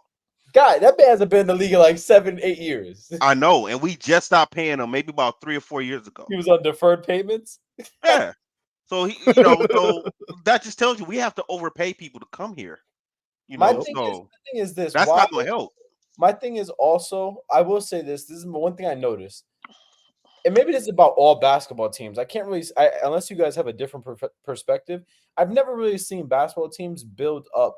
God, that man hasn't been in the league in like 7-8 years.
I know, and we just stopped paying him maybe about 3 or 4 years ago.
He was on deferred payments.
Yeah, so so that just tells you we have to overpay people to come here.
The thing is this.
That's not going to help.
My thing is also, I will say this. This is one thing I noticed. And maybe this is about all basketball teams. I can't really, unless you guys have a different perspective, I've never really seen basketball teams build up,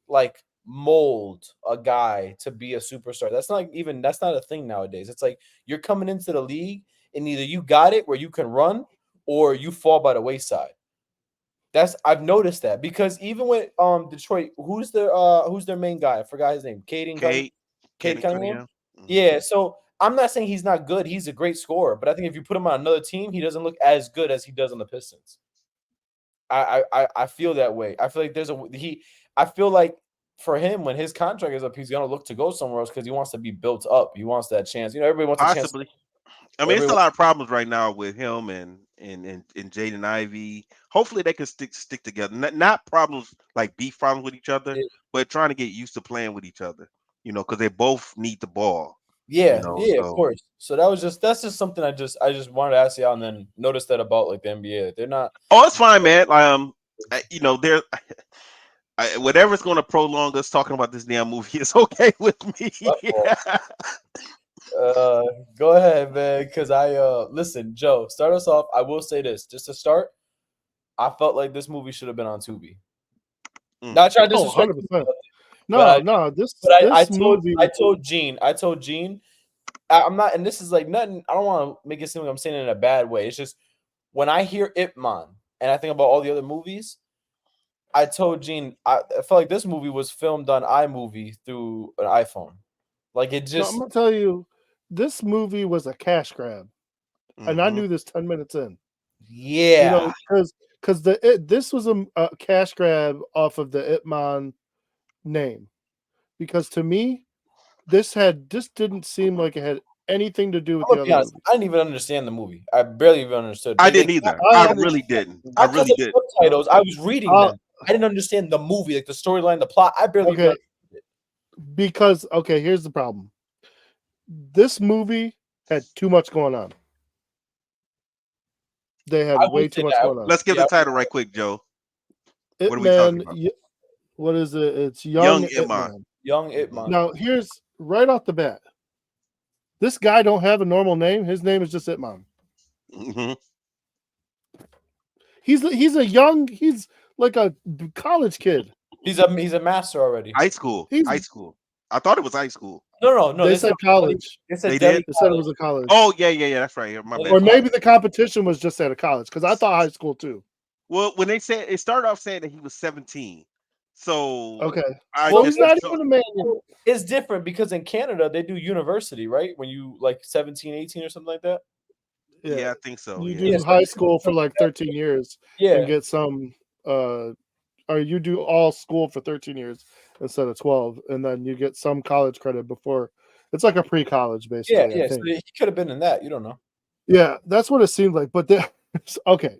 like mold a guy to be a superstar. That's not a thing nowadays. It's like you're coming into the league and either you got it where you can run or you fall by the wayside. I've noticed that because even with Detroit, who's their main guy? I forgot his name. Cade Cunningham. Yeah, so I'm not saying he's not good. He's a great scorer, but I think if you put him on another team, he doesn't look as good as he does on the Pistons. I feel that way. I feel like I feel like for him, when his contract is up, he's gonna look to go somewhere else because he wants to be built up. He wants that chance. Everybody wants a chance.
I mean, it's a lot of problems right now with him and Jaden Ivey. Hopefully, they can stick together. Not problems like beef problems with each other, but trying to get used to playing with each other. Because they both need the ball.
Of course. So that's just something I just wanted to ask y'all, and then notice that about like the NBA. They're not.
Oh, it's fine, man. They're. Whatever's going to prolong us talking about this damn movie is okay with me.
Go ahead, man. Because listen, Joe. Start us off. I will say this, just to start. I felt like this movie should have been on Tubi. Not trying to disrespect.
This
I
movie.
told Gene. I'm not, and this is like nothing. I don't want to make it seem like I'm saying it in a bad way. It's just when I hear Ip Man and I think about all the other movies, I told Gene I felt like this movie was filmed on iMovie through an iPhone. Like it
I'm
just
gonna tell you, this movie was a cash grab, and I knew this 10 minutes in.
yeah.
Because this was a cash grab off of the Ip Man name. Because to me, this didn't seem like it had anything to do with
I'm
the
gonna be
other
honest.
movie.
I didn't even understand the movie. I barely even understood.
I didn't either. I really didn't. I really
the
did.
subtitles. I was reading them. I didn't understand the movie, like the storyline, the plot. I barely even understood it.
Because here's the problem. This movie had too much going on. They had way too much going on.
Let's give the title right quick, Joe.
Ip
What are we talking about?
What is it? It's Young Ip Man.
Young Ip Man.
Now, here's right off the bat. This guy don't have a normal name. His name is just Ip Man.
Mm-hmm.
He's like a college kid.
He's a master already.
High school. High school. I thought it was high school.
No.
They said college.
They said
did?
They said it was a college.
Oh yeah. That's right. My bad.
Or maybe the competition was just at a college because I thought high school too.
Well, when they said it started off saying that he was 17. So
okay.
He's
not even a man.
It's different because in Canada they do university, right? When you like 17, 18 or something like that.
Yeah, I think so.
You do high school for like 13 years.
Yeah.
And get some or you do all school for 13 years instead of 12, and then you get some college credit before. It's like a pre-college, basically.
Yeah. So he could have been in that. You don't know.
Yeah, that's what it seemed like. But okay,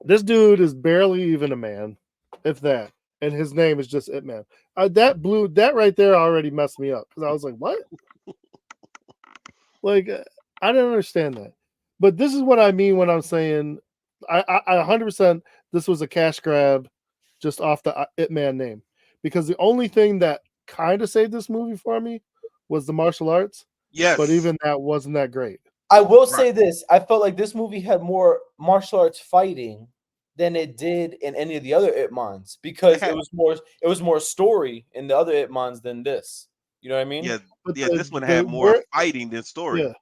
this dude is barely even a man, if that, and his name is just Ip Man. That right there already messed me up because I was like, what? Like, I didn't understand that. But this is what I mean when I'm saying I 100% this was a cash grab just off the Ip Man name, because the only thing that kind of saved this movie for me was the martial arts.
Yes.
But even that wasn't that great.
I will say this. I felt like this movie had more martial arts fighting than it did in any of the other Ip Mans, because it was more story in the other Ip Mans than this. You know what I mean?
Yeah. This one had more fighting than story.
Yeah.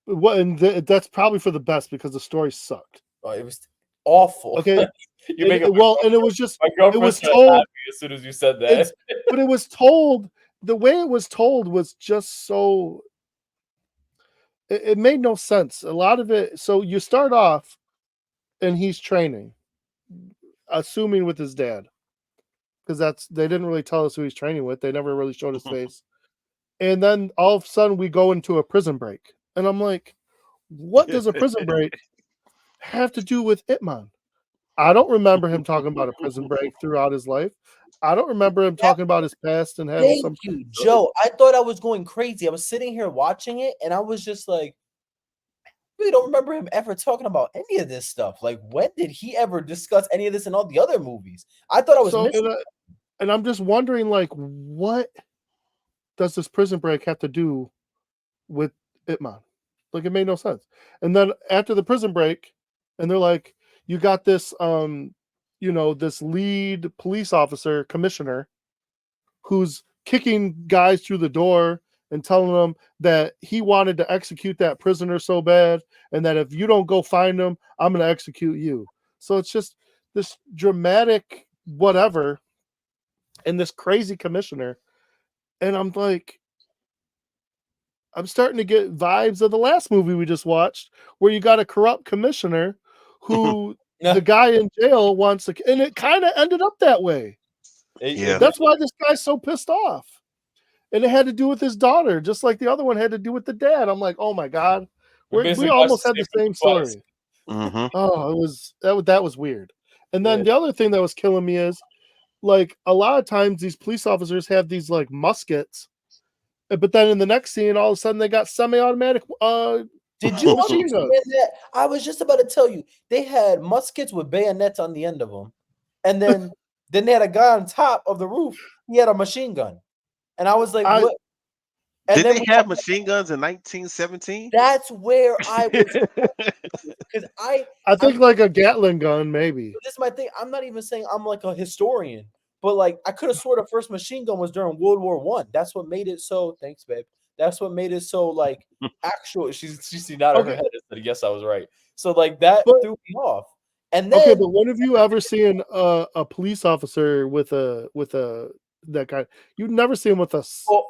And that's probably for the best because the story sucked.
Oh, it was awful.
Okay. and it was just
my girlfriend
was
started
told
laughing as soon as you said that.
But it was told, the way it was told was just so it made no sense. A lot of it. So you start off and he's training, assuming with his dad, because they didn't really tell us who he's training with. They never really showed his face. And then all of a sudden we go into a prison break. And I'm like, what does a prison break have to do with Ip Man? I don't remember him talking about a prison break throughout his life. I don't remember him talking about his past and having
Thank you, Joe. I thought I was going crazy. I was sitting here watching it, and I was just like, I really don't remember him ever talking about any of this stuff. Like, when did he ever discuss any of this in all the other movies? I thought I was missing.
And I'm just wondering, like, what does this prison break have to do with Ip Man? Like, it made no sense. And then after the prison break, and they're like, you got this this lead police officer, commissioner, who's kicking guys through the door and telling them that he wanted to execute that prisoner so bad, and that if you don't go find him, I'm going to execute you. So it's just this dramatic whatever, and this crazy commissioner. And I'm like, I'm starting to get vibes of the last movie we just watched, where you got a corrupt commissioner who the guy in jail wants to, and it kind of ended up that way.
Yeah.
That's why this guy's so pissed off. And it had to do with his daughter, just like the other one had to do with the dad. I'm like, oh my God. We almost had the same story.
Mm-hmm.
Oh, that was weird. And then the other thing that was killing me is, like, a lot of times these police officers have these like muskets, but then in the next scene, all of a sudden they got semi-automatic
Did you understand that? I was just about to tell you, they had muskets with bayonets on the end of them, and then they had a guy on top of the roof. He had a machine gun, and I was like, "What?" And
did they have machine guns in 1917?
That's where I was, because
I think like a Gatling gun, maybe.
This is my thing. I'm not even saying I'm like a historian, But like, I could have swore the first machine gun was during World War One. That's what made it so. Thanks, babe. That's what made it so like actual. She nodded her
Okay,
head and said, "Yes, I was right." So like that
but
threw me off. And
okay,
then
but when have you ever seen a police officer with a that kind? You'd never see him with a.
well,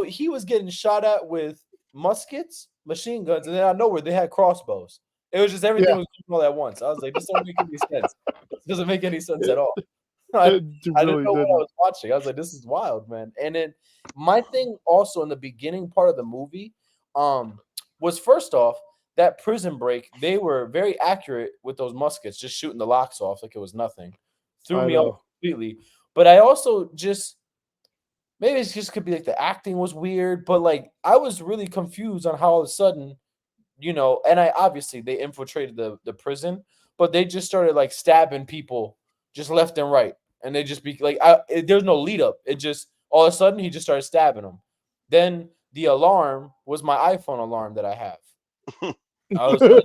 he was getting shot at with muskets, machine guns, and then out of nowhere they had crossbows. It was just everything
Yeah,
was going all at once. I was like, this don't make any sense. This doesn't make any sense at all. I,
it
I didn't
really
know what I
didn't.
was watching. I was like, this is wild, man. And then my thing also in the beginning part of the movie, was first off that prison break. They were very accurate with those muskets, just shooting the locks off like it was nothing. Threw
I
me off
know.
completely. But I also just maybe it's just could be like the acting was weird, but like I was really confused on how all of a sudden, and I obviously they infiltrated the prison, but they just started like stabbing people just left and right, and they just be like, there's no lead up. It just all of a sudden he just started stabbing them. Then the alarm was my iPhone alarm that I have. I was like,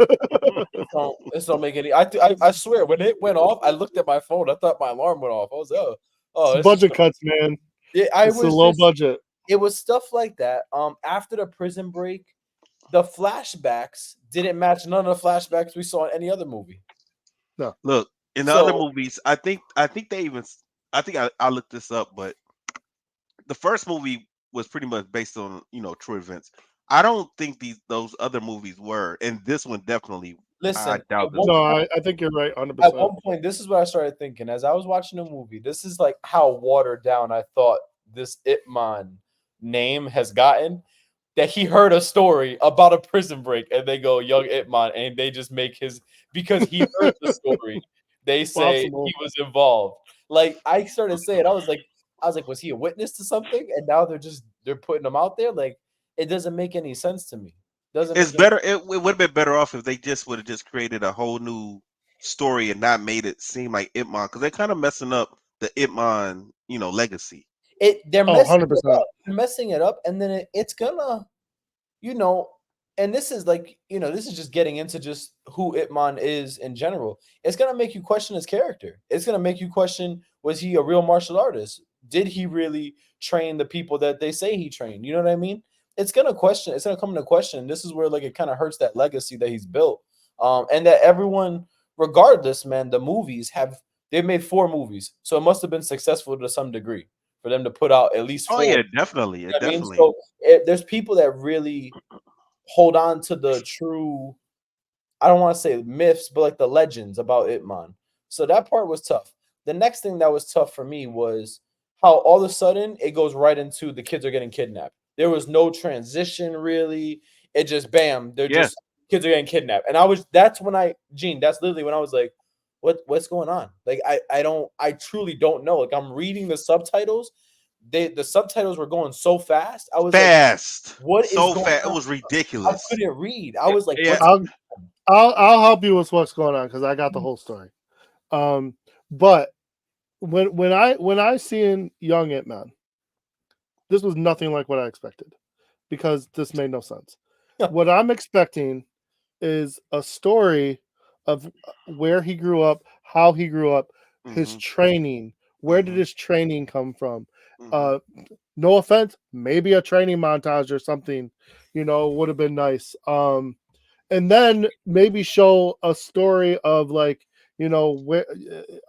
this don't make any. I swear when it went off, I looked at my phone. I thought my alarm went off. I was
It's
this is
budget cuts, man.
I
It's a
was
low
just
budget.
it was stuff like that. After the prison break, the flashbacks didn't match none of the flashbacks we saw in any other movie.
No,
Look, in the other
So
movies, I think they even I think I looked this up, but the first movie was pretty much based on true events. I don't think those other movies were, and this one definitely. I
listen,
doubt this
no,
one.
I think you're right, 100%.
at one point, this is what I started thinking as I was watching the movie. This is like how watered down I thought this Ip Man name has gotten. That he heard a story about a prison break, and they go Young Ip Man, and they just make his because he heard the story. They say
Possible.
he was involved. Like I started saying, I was like, was he a witness to something? And now they're putting him out there. Like it doesn't make any sense to me. Doesn't
It's
make any.
better. It would have been better off if they just would have just created a whole new story and not made it seem like Ip Man, because they're kind of messing up the Ip Man, legacy.
They're
Oh,
messing it
100%.
up. They're messing it up, and then it's gonna, you know, and this is like, this is just getting into just who Ip Man is in general. It's gonna make you question his character. It's gonna make you question, was he a real martial artist? Did he really train the people that they say he trained? You know what I mean? It's gonna come into question. This is where like it kind of hurts that legacy that he's built. And that everyone, regardless, man, the movies they've made 4 movies, so it must have been successful to some degree for them to put out at least
Oh
4.
yeah, definitely,
You know what I mean?
definitely.
So there's people that really hold on to the true, I don't want to say myths, but like the legends about Ip Man. So that part was tough. The next thing that was tough for me was how all of a sudden it goes right into the kids are getting kidnapped. There was no transition really. It just bam, they're
Yeah,
just kids are getting kidnapped. And that's literally when I was like, what's going on? Like I truly don't know. Like I'm reading the subtitles. The subtitles were going so fast. I was like,
fast,
what is
so
going
fast. It
on?
was
I
ridiculous.
couldn't read. I was like,
Yeah,
what's
I'll help you with what's going on because I got the whole story. But when I seen Young Ip Man, this was nothing like what I expected because this made no sense. What I'm expecting is a story of where he grew up, how he grew up, his training. Where did his training come from? No offense, maybe a training montage or something, would have been nice. And then maybe show a story of like, where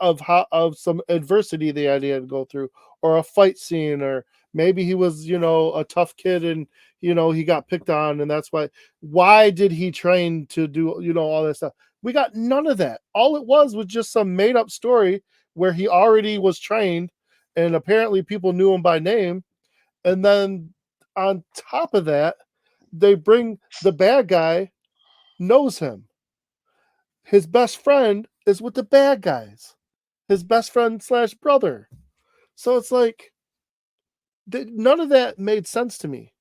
of some adversity they had to go through, or a fight scene, or maybe he was, a tough kid and he got picked on, and that's why did he train to do, all this stuff. We got none of that. All it was just some made up story where he already was trained and apparently people knew him by name. And then on top of that, they bring the bad guy knows him. His best friend is with the bad guys. His best friend / brother. So it's like none of that made sense to me.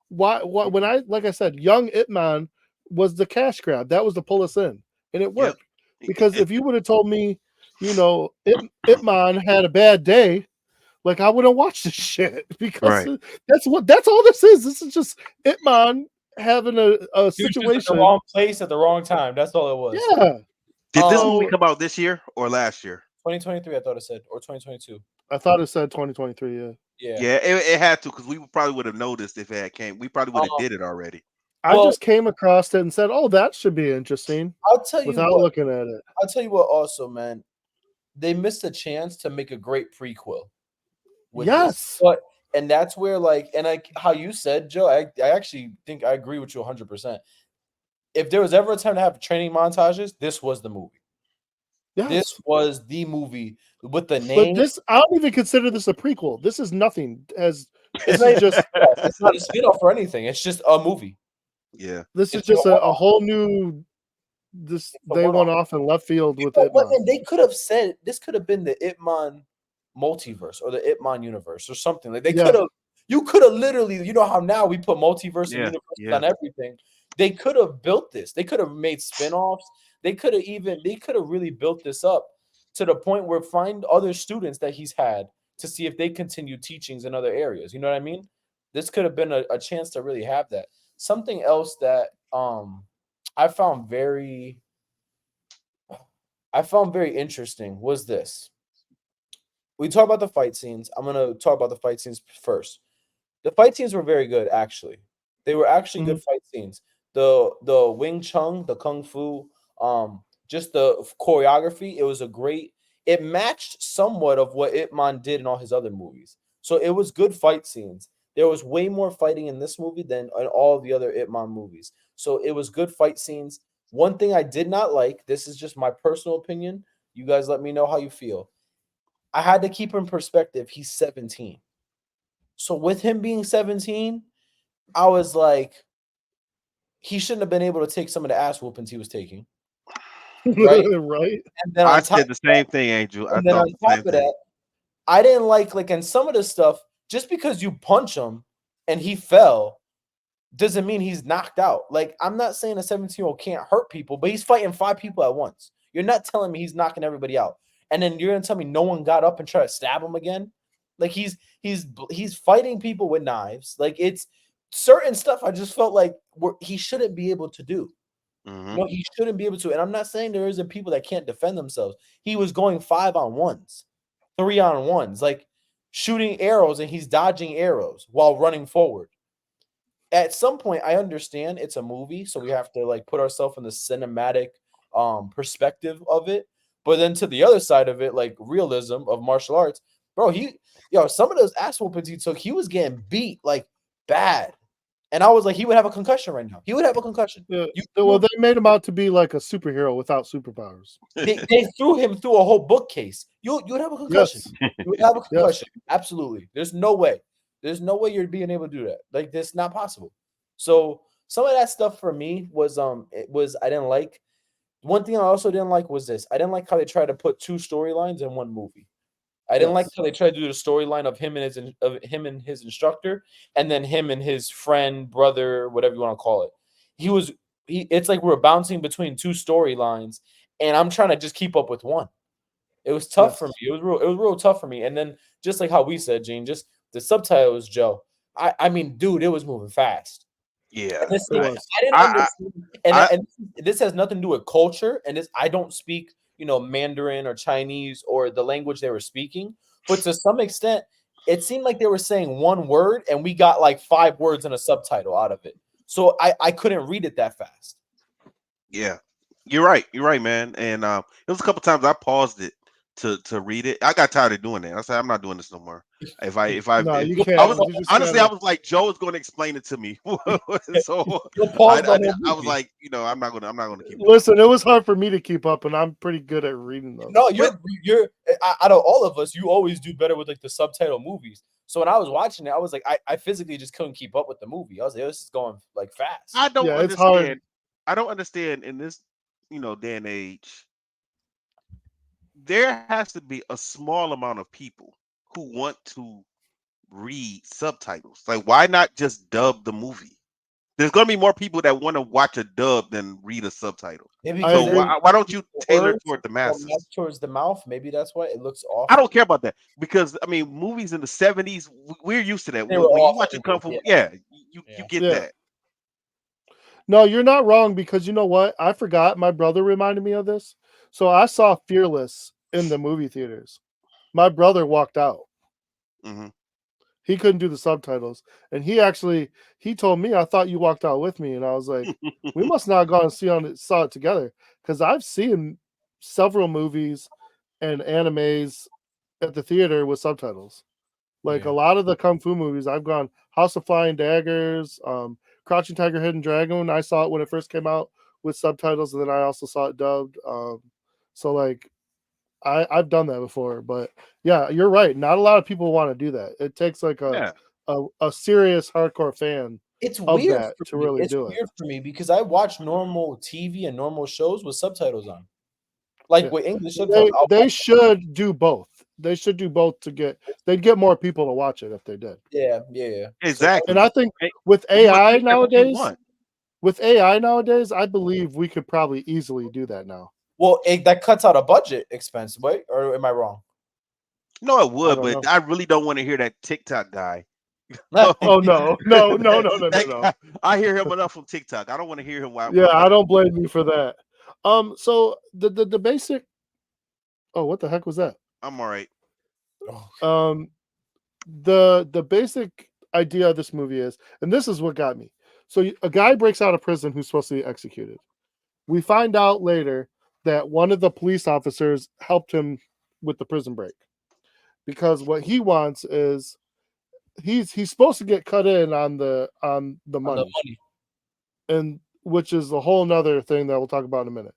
Why when like I said, young Ip Man was the cash grab. That was to pull us in, and it
yep.
worked. Because if you would have told me, Ip Man had a bad day, like I wouldn't watch this shit because
Right.
that's all this is. This is just Ip Man having a
He was just at
situation.
the wrong place at the wrong time. That's all it was.
Yeah.
Did this
So
movie come out this year or last year?
2023, I thought it said, or 2022.
I thought it said 2023. Yeah.
Yeah.
it had to, because we probably would have noticed if it had came. We probably would have did it already.
I
Well-
just came across it and said, "Oh, that should be interesting,"
I'll tell you
without
what.
looking at it.
I'll tell you what. Also, man, they missed a chance to make a great prequel. With
Yes.
this. And that's where, like, and like how you said, Joe, I actually think I agree with you 100%. If there was ever a time to have training montages, this was the movie.
Yes.
This was the movie with the
But
name.
this, I don't even consider this a prequel. This is nothing. This
It's
is just
it's not a spin-off or anything. It's just a movie.
Yeah.
this is
It's
just
a
a whole new. This they went off in left field with it.
And they could have said this could have been the Ip Man multiverse or the Ip Man universe or something. Like they
Yeah.
could have. You could have literally. You know how now we put multiverse and
Yeah,
universe
yeah.
on everything. They could have built this. They could have made spin-offs. They could have really built this up to the point where find other students that he's had to see if they continue teachings in other areas. You know what I mean? This could have been a chance to really have that. Something else that I found very interesting was this. We talk about the fight scenes. I'm gonna talk about the fight scenes first. The fight scenes were very good, actually. They were actually good fight scenes. The Wing Chun, the Kung Fu, just the choreography, it matched somewhat of what Ip Man did in all his other movies. So it was good fight scenes. There was way more fighting in this movie than in all the other Ip Man movies. So it was good fight scenes. One thing I did not like, this is just my personal opinion. You guys let me know how you feel. I had to keep in perspective, he's 17. So with him being 17, I was like, he shouldn't have been able to take some of the ass whoopings he was taking. Right?
Right.
And then
I said the same thing, Angel. I
and then
thought
on
the same
top of
thing.
that, I didn't like in some of the stuff, just because you punch him and he fell doesn't mean he's knocked out. Like, I'm not saying a 17-year-old can't hurt people, but he's fighting 5 people at once. You're not telling me he's knocking everybody out. And then you're gonna tell me no one got up and tried to stab him again? Like he's fighting people with knives. Like, it's certain stuff I just felt like he shouldn't be able to do.
Mhm.
No, he shouldn't be able to. And I'm not saying there isn't people that can't defend themselves. He was going 5-on-1s, 3-on-1s, like shooting arrows, and he's dodging arrows while running forward. At some point, I understand it's a movie, so we have to like put ourselves in the cinematic perspective of it. But then to the other side of it, like realism of martial arts, bro, some of those ass whoopings he took, he was getting beat like bad. And I was like, he would have a concussion right now. He would have a concussion.
Yeah. Well, they made him out to be like a superhero without superpowers.
They threw him through a whole bookcase. You'd have a concussion.
Yes.
You would have a concussion.
Yes.
Absolutely. There's no way. There's no way you're being able to do that. Like, that's not possible. So some of that stuff for me was I didn't like. One thing I also didn't like was this. I didn't like how they tried to put 2 storylines in one movie. I didn't like how they tried to do the storyline of him and his instructor, and then him and his friend, brother, whatever you want to call it. It's like we're bouncing between 2 storylines, and I'm trying to just keep up with one. It was tough for me. It was real tough for me. And then just like how we said, Gene, just the subtitles, Joe. I mean, dude, it was moving fast.
Yeah.
I didn't understand. And this has nothing to do with culture. And I don't speak, Mandarin or Chinese or the language they were speaking. But to some extent, it seemed like they were saying one word, and we got like 5 words in a subtitle out of it. So I couldn't read it that fast.
Yeah, you're right. You're right, man. And it was a couple times I paused it to read it. I got tired of doing that. I said, I'm not doing this no more.
No, you
I
can't.
was
You just
honestly,
gotta-
I was like, Joe is going to explain it to me. So
Pause the
I
whole
was
movie.
like, I'm not gonna keep.
Listen, it was hard for me to keep up, and I'm pretty good at reading those.
No, you're out of all of us, you always do better with like the subtitle movies. So when I was watching it, I was like, I physically just couldn't keep up with the movie. I was like, this is going like fast.
I don't
Yeah, it's hard.
understand. I don't understand in this, day and age. There has to be a small amount of people who want to read subtitles. Like, why not just dub the movie? There's going to be more people that want to watch a dub than read a subtitle.
Maybe
I
So
agree.
why don't you tailor
words
toward the
or
masses?
towards the mouth. Maybe that's why it looks off.
I don't care about that, because I mean, movies in the 70s, we're used to that.
They
When
were
you
off
watch a kung fu,
yeah.
you
Yeah.
get
Yeah.
that.
No, you're not wrong, because you know what? I forgot. My brother reminded me of this. So I saw Fearless in the movie theaters. My brother walked out.
Mm-hmm.
He couldn't do the subtitles, and he told me, I thought you walked out with me, and I was like, we must not go and saw it together, because I've seen several movies and animes at the theater with subtitles. Like a lot of the kung fu movies, I've gone House of Flying Daggers, Crouching Tiger, Hidden Dragon. I saw it when it first came out with subtitles, and then I also saw it dubbed. So like I've done that before, but yeah, you're right. Not a lot of people want to do that. It takes like a serious hardcore fan
It's
of
weird
that
for
to
me.
really
It's
do it.
weird for me because I watch normal TV and normal shows with subtitles on. Like
Yeah.
with English subtitles.
They should do both. They should do both they'd get more people to watch it if they did.
Yeah.
Exactly.
And I think with AI nowadays, I believe we could probably easily do that now.
Well, that cuts out a budget expense, right? Or am I wrong?
No, it would,
don't
but
know.
I really don't want to hear that TikTok guy.
Oh no.
I hear him enough on TikTok. I don't want to hear him.
Yeah, I don't blame you for that. So the basic. Oh, what the heck was that?
I'm all right.
The basic idea of this movie is, and this is what got me. So a guy breaks out of prison who's supposed to be executed. We find out later that one of the police officers helped him with the prison break, because what he wants is he's supposed to get cut in on the money, and which is a whole nother thing that we'll talk about in a minute.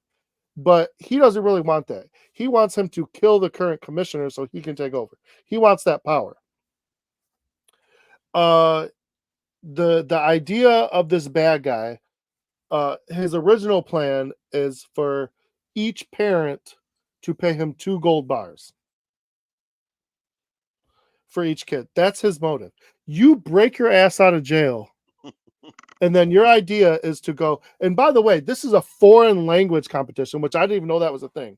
But he doesn't really want that. He wants him to kill the current commissioner so he can take over. He wants that power. The idea of this bad guy, his original plan is for each parent to pay him 2 gold bars for each kid. That's his motive. You break your ass out of jail, and then your idea is to go. And by the way, this is a foreign language competition, which I didn't even know that was a thing.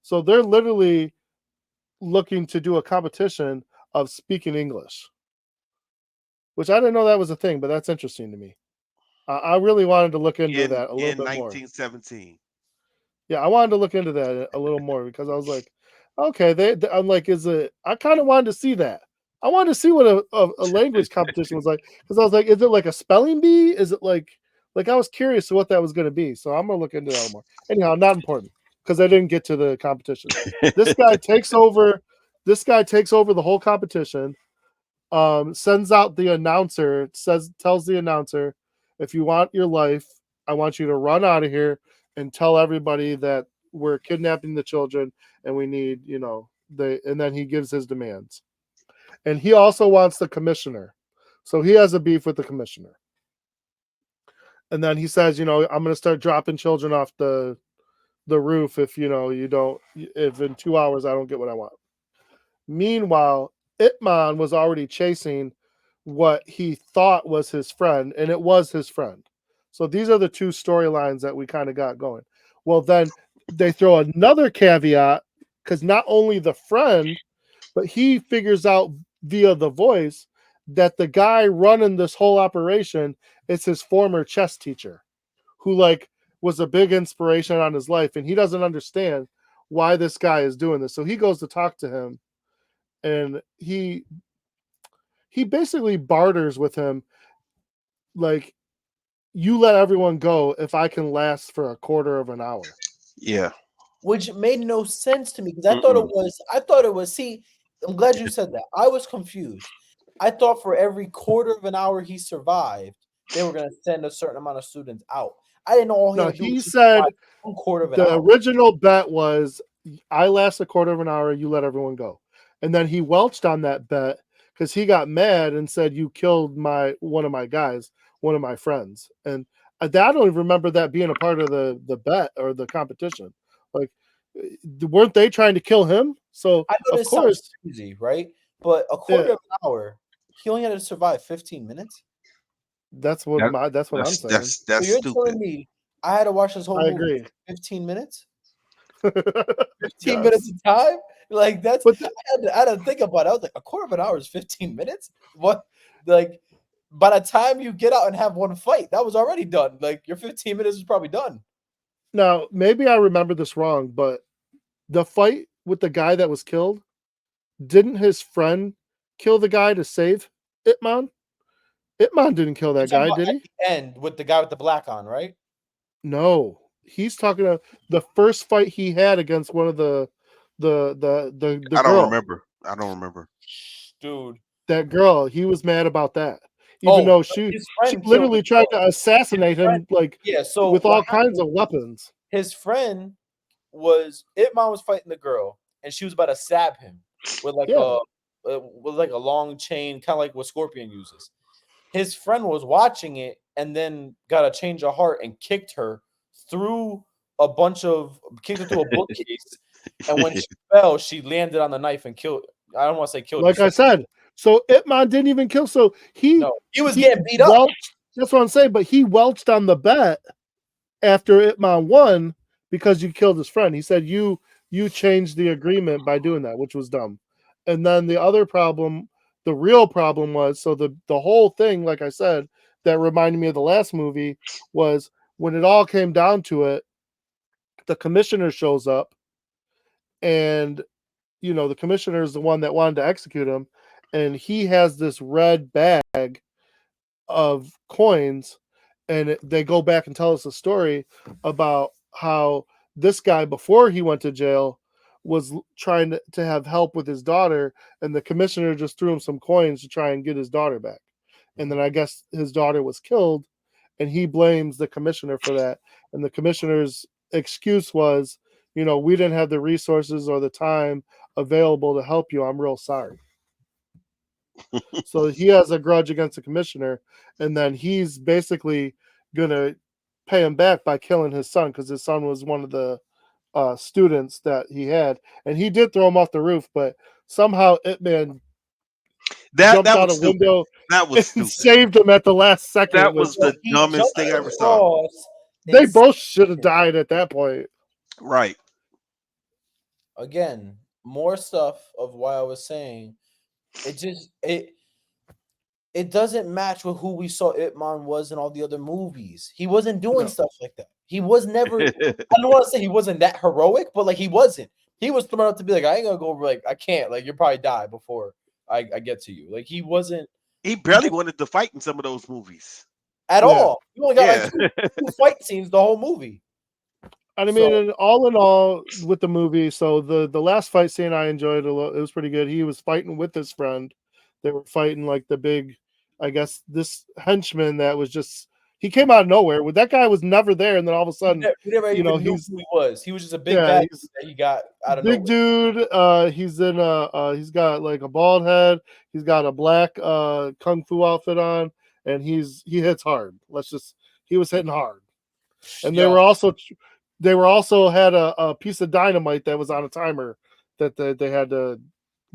So they're literally looking to do a competition of speaking English, which I didn't know that was a thing, but that's interesting to me. I really wanted to look into that a little bit more.
In 1917.
Yeah, I wanted to look into that a little more, because I was like, okay, I'm like, I kind of wanted to see that. I wanted to see what a language competition was like, because I was like, is it like a spelling bee? Is it like I was curious to what that was going to be. So I'm going to look into that more. Anyhow, not important, because I didn't get to the competition. This guy takes over the whole competition, sends out the announcer, tells the announcer, if you want your life, I want you to run out of here and tell everybody that we're kidnapping the children and we need, and then he gives his demands. And he also wants the commissioner. So he has a beef with the commissioner. And then he says, I'm going to start dropping children off the roof if if in 2 hours I don't get what I want. Meanwhile, Itman was already chasing what he thought was his friend, and it was his friend. So these are the two storylines that we kind of got going. Well, then they throw another caveat, because not only the friend, but he figures out via the voice that the guy running this whole operation is his former chess teacher, who was a big inspiration on his life, and he doesn't understand why this guy is doing this. So he goes to talk to him, and he basically barters with him, like, you let everyone go if I can last for a quarter of an hour.
Yeah.
Which made no sense to me, because I thought it was, see, I'm glad you said that. I was confused. I thought for every quarter of an hour he survived, they were going to send a certain amount of students out. I didn't know all
he said
one quarter of an hour.
The original bet was, I last a quarter of an hour, you let everyone go. And then he welched on that bet because he got mad and said, you killed one of my guys, one of my friends. And I don't even remember that being a part of the bet or the competition. Like, weren't they trying to kill him? So
I know
of course,
sounds crazy, right? But a quarter of an hour, he only had to survive 15 minutes.
That's what I'm saying.
That's
so you're
stupid.
telling me I had to watch this whole movie
agree.
for 15 minutes? 15 minutes of time? Like, that's, I had to think about it. I was like, a quarter of an hour is 15 minutes? What? Like, by the time you get out and have one fight, that was already done. Like, your 15 minutes is probably done.
Now, maybe I remember this wrong, but the fight with the guy that was killed, didn't his friend kill the guy to save Itman? Itman didn't kill that guy, did he?
At the end with the guy with the black on, right?
No, he's talking about the first fight he had against one of the
I don't
girl.
remember. I don't remember.
Dude.
That girl, he was mad about that. Even
Oh,
though
his
she
friend
literally
killed
tried
him.
to assassinate him, like
Yeah, so
with
what
all kinds
happened,
of weapons.
his friend was Itman was fighting the girl, and she was about to stab him with like
Yeah.
a long chain, kind of like what Scorpion uses. His friend was watching it and then got a change of heart and kicked her through a bookcase. And when she fell, she landed on the knife and killed. I don't want to say killed.
Like I said, so Itman didn't even kill. So he
was getting beat up.
Welched, that's what I'm saying. But he welched on the bet after Itman won because you killed his friend. He said you changed the agreement by doing that, which was dumb. And then the other problem, the real problem was, so the whole thing, like I said, that reminded me of the last movie was when it all came down to it, the commissioner shows up, and the commissioner is the one that wanted to execute him, and he has this red bag of coins, and they go back and tell us a story about how this guy, before he went to jail, was trying to have help with his daughter, and the commissioner just threw him some coins to try and get his daughter back. And then I guess his daughter was killed, and he blames the commissioner for that. And the commissioner's excuse was, we didn't have the resources or the time available to help you. I'm real sorry. So he has a grudge against the commissioner, and then he's basically gonna pay him back by killing his son, because his son was one of the students that he had, and he did throw him off the roof, but somehow Itman jumped out a window.
That was
and
stupid.
Saved him at the last second.
That was the dumbest thing I ever saw.
They both should have died at that point.
Right.
Again, more stuff of why I was saying it doesn't match with who we saw Itman was in all the other movies. He wasn't doing stuff like that. He was never. I don't want to say he wasn't that heroic, but like he wasn't. He was smart enough to be like, I ain't gonna go over. Like I can't. Like you'll probably die before I get to you. Like he wasn't.
He barely wanted to fight in some of those movies
at all. He only got like two fight scenes the whole movie.
I mean, all in all, with the movie, so the last fight scene I enjoyed a lot. It was pretty good. He was fighting with his friend. They were fighting like the big, I guess, this henchman that was just, he came out of nowhere. That guy was never there, and then all of a sudden,
we never even knew who he was. He was just a big bad dude that he got out of
big nowhere. Dude. He's in he's got like a bald head. He's got a black kung fu outfit on, and he hits hard. He was hitting hard, and they were also had a piece of dynamite that was on a timer that they had to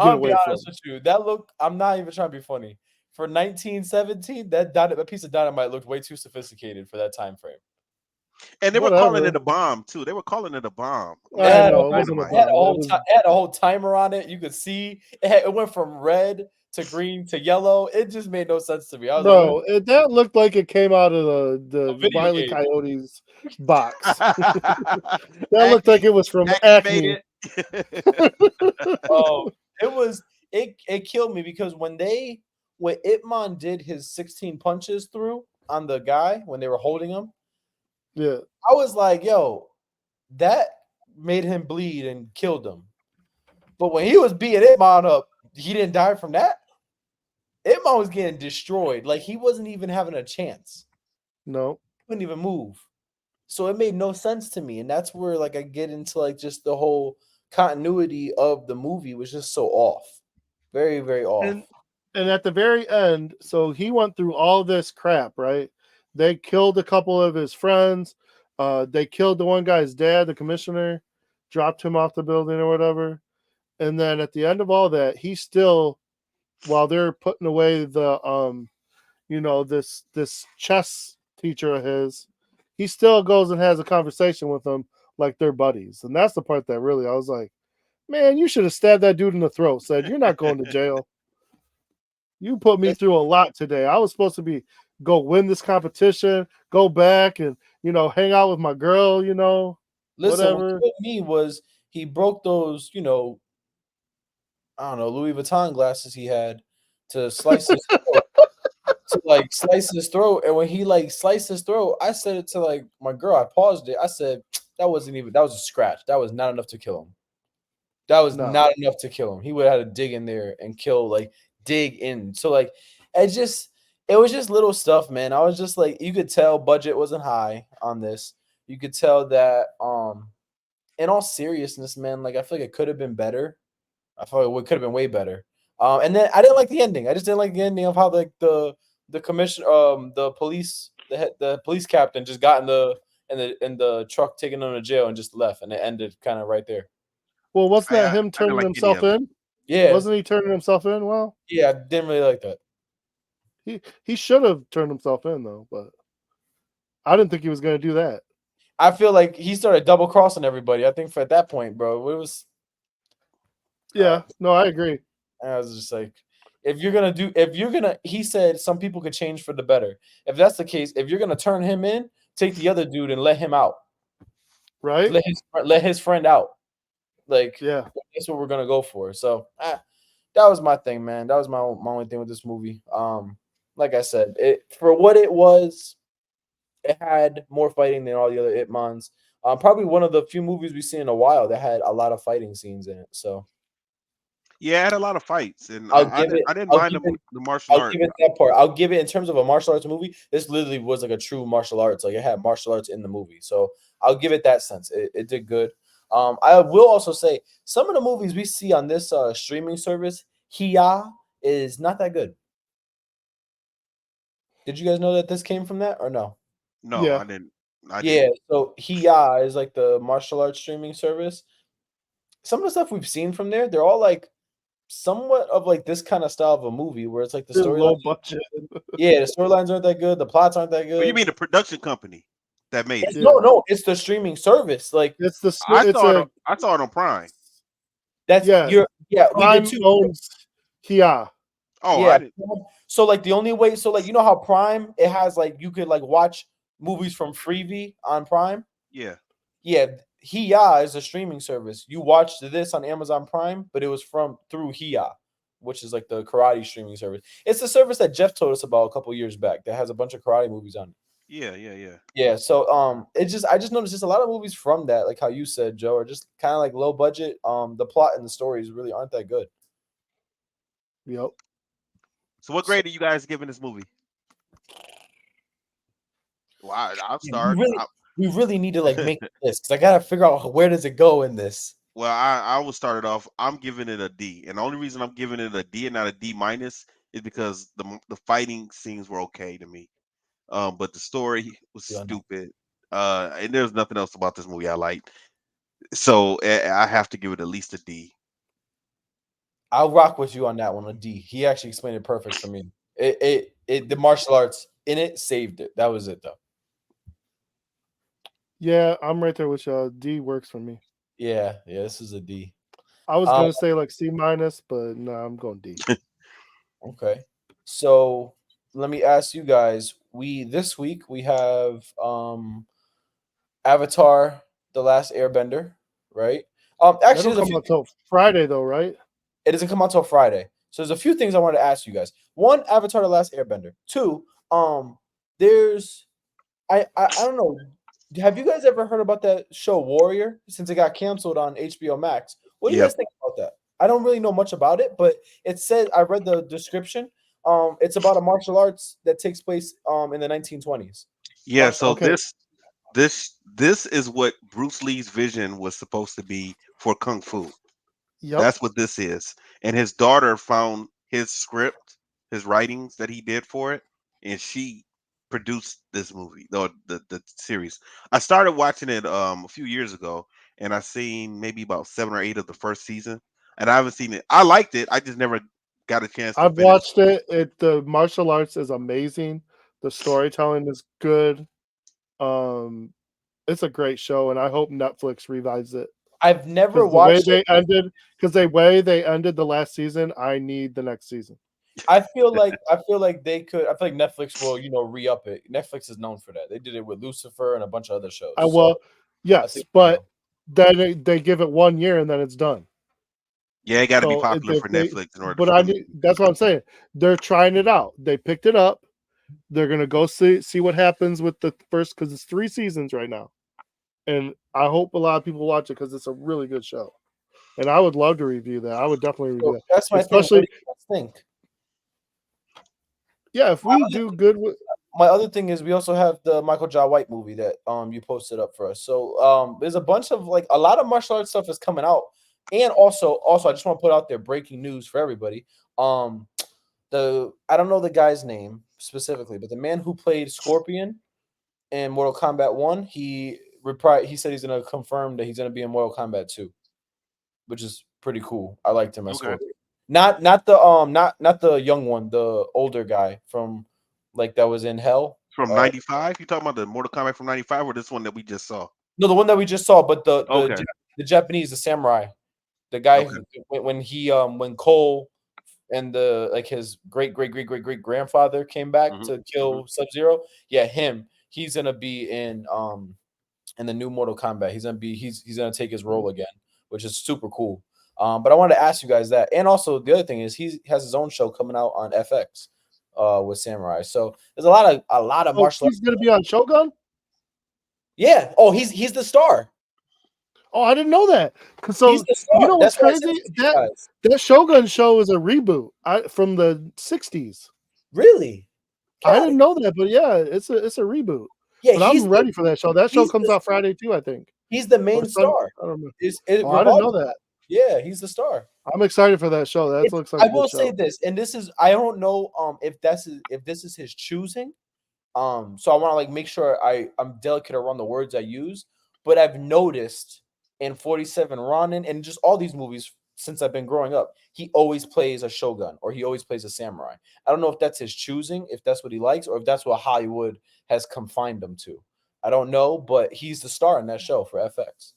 get away from.
I'll be honest with you. That look, I'm not even trying to be funny. For 1917, that piece of dynamite looked way too sophisticated for that time frame.
And they were calling it a bomb too. They were calling it a bomb.
I know.
It had a whole timer on it. You could see it went from red to green to yellow. It just made no sense to me.
That looked like it came out of the Wile E. Coyote's box. That looked like it was from Acme.
It killed me because when Itman did his 16 punches through on the guy when they were holding him,
yeah,
I was like, yo, that made him bleed and killed him. But when he was beating Itman up, he didn't die from that. Itman was getting destroyed. Like he wasn't even having a chance.
No.
He couldn't even move. So it made no sense to me. And that's where like I get into like just the whole continuity of the movie was just so off. Very, very off.
And at the very end, so he went through all this crap, right? They killed a couple of his friends. They killed the one guy's dad, the commissioner, dropped him off the building or whatever. And then at the end of all that, he still, while they're putting away the this chess teacher of his, he still goes and has a conversation with them like they're buddies. And that's the part that really, I was like, man, you should have stabbed that dude in the throat. Said, you're not going to jail. You put me through a lot today. I was supposed to go win this competition, go back and, hang out with my girl,
Listen,
whatever.
what killed me was he broke those, I don't know, Louis Vuitton glasses he had to slice his throat, slice his throat. And when he sliced his throat, I said it to my girl. I paused it. I said, that was a scratch. That was not enough to kill him. That was not enough to kill him. He would have had to dig in there and dig in. So it was just little stuff, man. I was just you could tell budget wasn't high on this. You could tell that in all seriousness, man, I feel like it could have been better. I feel like it could have been way better. And then I didn't like the ending. I just didn't like the ending of how the commission the police captain just got in the truck taking him to jail and just left, and it ended kind of right there.
Well, wasn't that him turning himself in?
Yeah.
Wasn't he turning himself in? Well,
yeah, I didn't really like that.
He should have turned himself in though, but I didn't think he was going to do that.
I feel like he started double crossing everybody. I think at that point, bro, it was.
Yeah, no, I agree.
I was just he said some people could change for the better. If that's the case, if you're gonna turn him in, take the other dude and let him out.
Right?
Let his friend out.
Yeah,
that's what we're gonna go for. So that was my thing, man. That was my only thing with this movie. Like I said, for what it was, it had more fighting than all the other Ip Mans. Probably one of the few movies we've seen in a while that had a lot of fighting scenes in it. So
yeah, it had a lot of fights, and
I
didn't mind the martial arts.
I'll give it that part. I'll give it in terms of a martial arts movie. This literally was a true martial arts. It had martial arts in the movie, so I'll give it that sense. It did good. I will also say some of the movies we see on this streaming service, Hiya, is not that good. Did you guys know that this came from that or no?
No, yeah. I didn't.
So Hiya is the martial arts streaming service. Some of the stuff we've seen from there, they're all somewhat of this kind of style of a movie where it's the story
low budget.
Yeah, the storylines aren't that good, the plots aren't that good.
What you mean the production company that made it?
No, it's the streaming service.
It's the
I saw it on Prime.
That's
Prime owns Hiya.
Oh, yeah.
So the only way, you know how Prime it has you could watch movies from Freevee on Prime.
Yeah.
Hiya is a streaming service. You watched this on Amazon Prime, but it was through Hiya, which is the karate streaming service. It's the service that Jeff told us about a couple years back that has a bunch of karate movies on it. Yeah. So I just noticed just a lot of movies from that, like how you said, Joe, are just kind of low budget. The plot and the stories really aren't that good.
Yep.
So what grade are you guys giving this movie? Well, I'll start.
We really need to make this because I gotta figure out where does it go in this.
Well, I will start it off. I'm giving it a D, and the only reason I'm giving it a D and not a D minus is because the fighting scenes were okay to me, but the story was stupid, and there's nothing else about this movie I liked. So I have to give it at least a D.
I'll rock with you on that one, a D. He actually explained it perfect for me. The martial arts in it saved it. That was it though.
Yeah, I'm right there with you. D works for me.
Yeah, this is a D.
I was gonna say C minus, but no, I'm going D.
Okay, so let me ask you guys. This week we have Avatar: The Last Airbender, right? Actually,
it'll come out till Friday though, right?
It doesn't come out till Friday. So there's a few things I wanted to ask you guys. One, Avatar: The Last Airbender. Two, there's I don't know. Have you guys ever heard about that show Warrior since it got canceled on HBO Max? What do you guys think about that? I don't really know much about it, but it said I read the description. It's about a martial arts that takes place in the 1920s.
Yeah, so okay. This is what Bruce Lee's vision was supposed to be for Kung Fu. Yep. That's what this is. And his daughter found his script, his writings that he did for it, and she produced this movie, the series. I started watching it a few years ago, and I seen maybe about 7 or 8 of the first season, and I haven't seen it. I liked it. I just never got a chance to
I've watched it. The martial arts is amazing. The storytelling is good. It's a great show, and I hope Netflix revives it.
I've never watched it.
The way they ended the last season, I need the next season.
I feel like they could. I feel like Netflix will, re-up it. Netflix is known for that. They did it with Lucifer and a bunch of other shows.
Yes, but then they give it 1 year and then it's done.
Yeah, it got to be
So
popular for Netflix in order
but
for
I
them.
need, that's what I'm saying. They're trying it out. They picked it up. They're gonna go see what happens with the first, because it's 3 seasons right now, and I hope a lot of people watch it because it's a really good show. And I would love to review that. I would definitely review
So
that.
that's my thing. What
Especially,
do you guys think?
yeah, if we do good with.
My other thing is we also have the Michael Jai White movie that you posted up for us. So there's a bunch of like a lot of martial arts stuff is coming out. And also I just want to put out there breaking news for everybody. I don't know the guy's name specifically, but the man who played Scorpion in Mortal Kombat 1, he said he's gonna confirm that he's gonna be in Mortal Kombat 2, which is pretty cool. I liked him as
Okay.
Scorpion. Not the young one, the older guy from like that was in Hell.
From 95? You talking about the Mortal Kombat from 95 or this one that we just saw?
No, the one that we just saw, but
Okay.
the Japanese, the samurai, the guy
Okay.
when Cole and the like his great grandfather came back to kill Sub-Zero. Yeah, him. He's gonna be in the new Mortal Kombat. He's gonna take his role again, which is super cool. But I wanted to ask you guys that, and also the other thing is he has his own show coming out on FX with Samurai. So there's a lot of
Oh,
martial.
he's gonna be on Shogun.
Yeah. Oh, he's the star.
Oh, I didn't know that. So
He's the star.
you know what's
That's why I said
crazy?
it to you guys.
That Shogun show is a reboot from the 60s.
Really?
I didn't know that, but yeah, it's a reboot.
Yeah,
but I'm ready for that show. That show comes out Friday too, I think.
He's the main star.
I don't know.
I
didn't know that.
Yeah, he's the star.
I'm excited for that show. That looks like.
I will say this, and this is I don't know if this is his choosing. So I want to like make sure I'm delicate around the words I use, but I've noticed in 47 Ronin and just all these movies since I've been growing up, he always plays a shogun or he always plays a samurai. I don't know if that's his choosing, if that's what he likes, or if that's what Hollywood has confined him to. I don't know, but he's the star in that show for FX.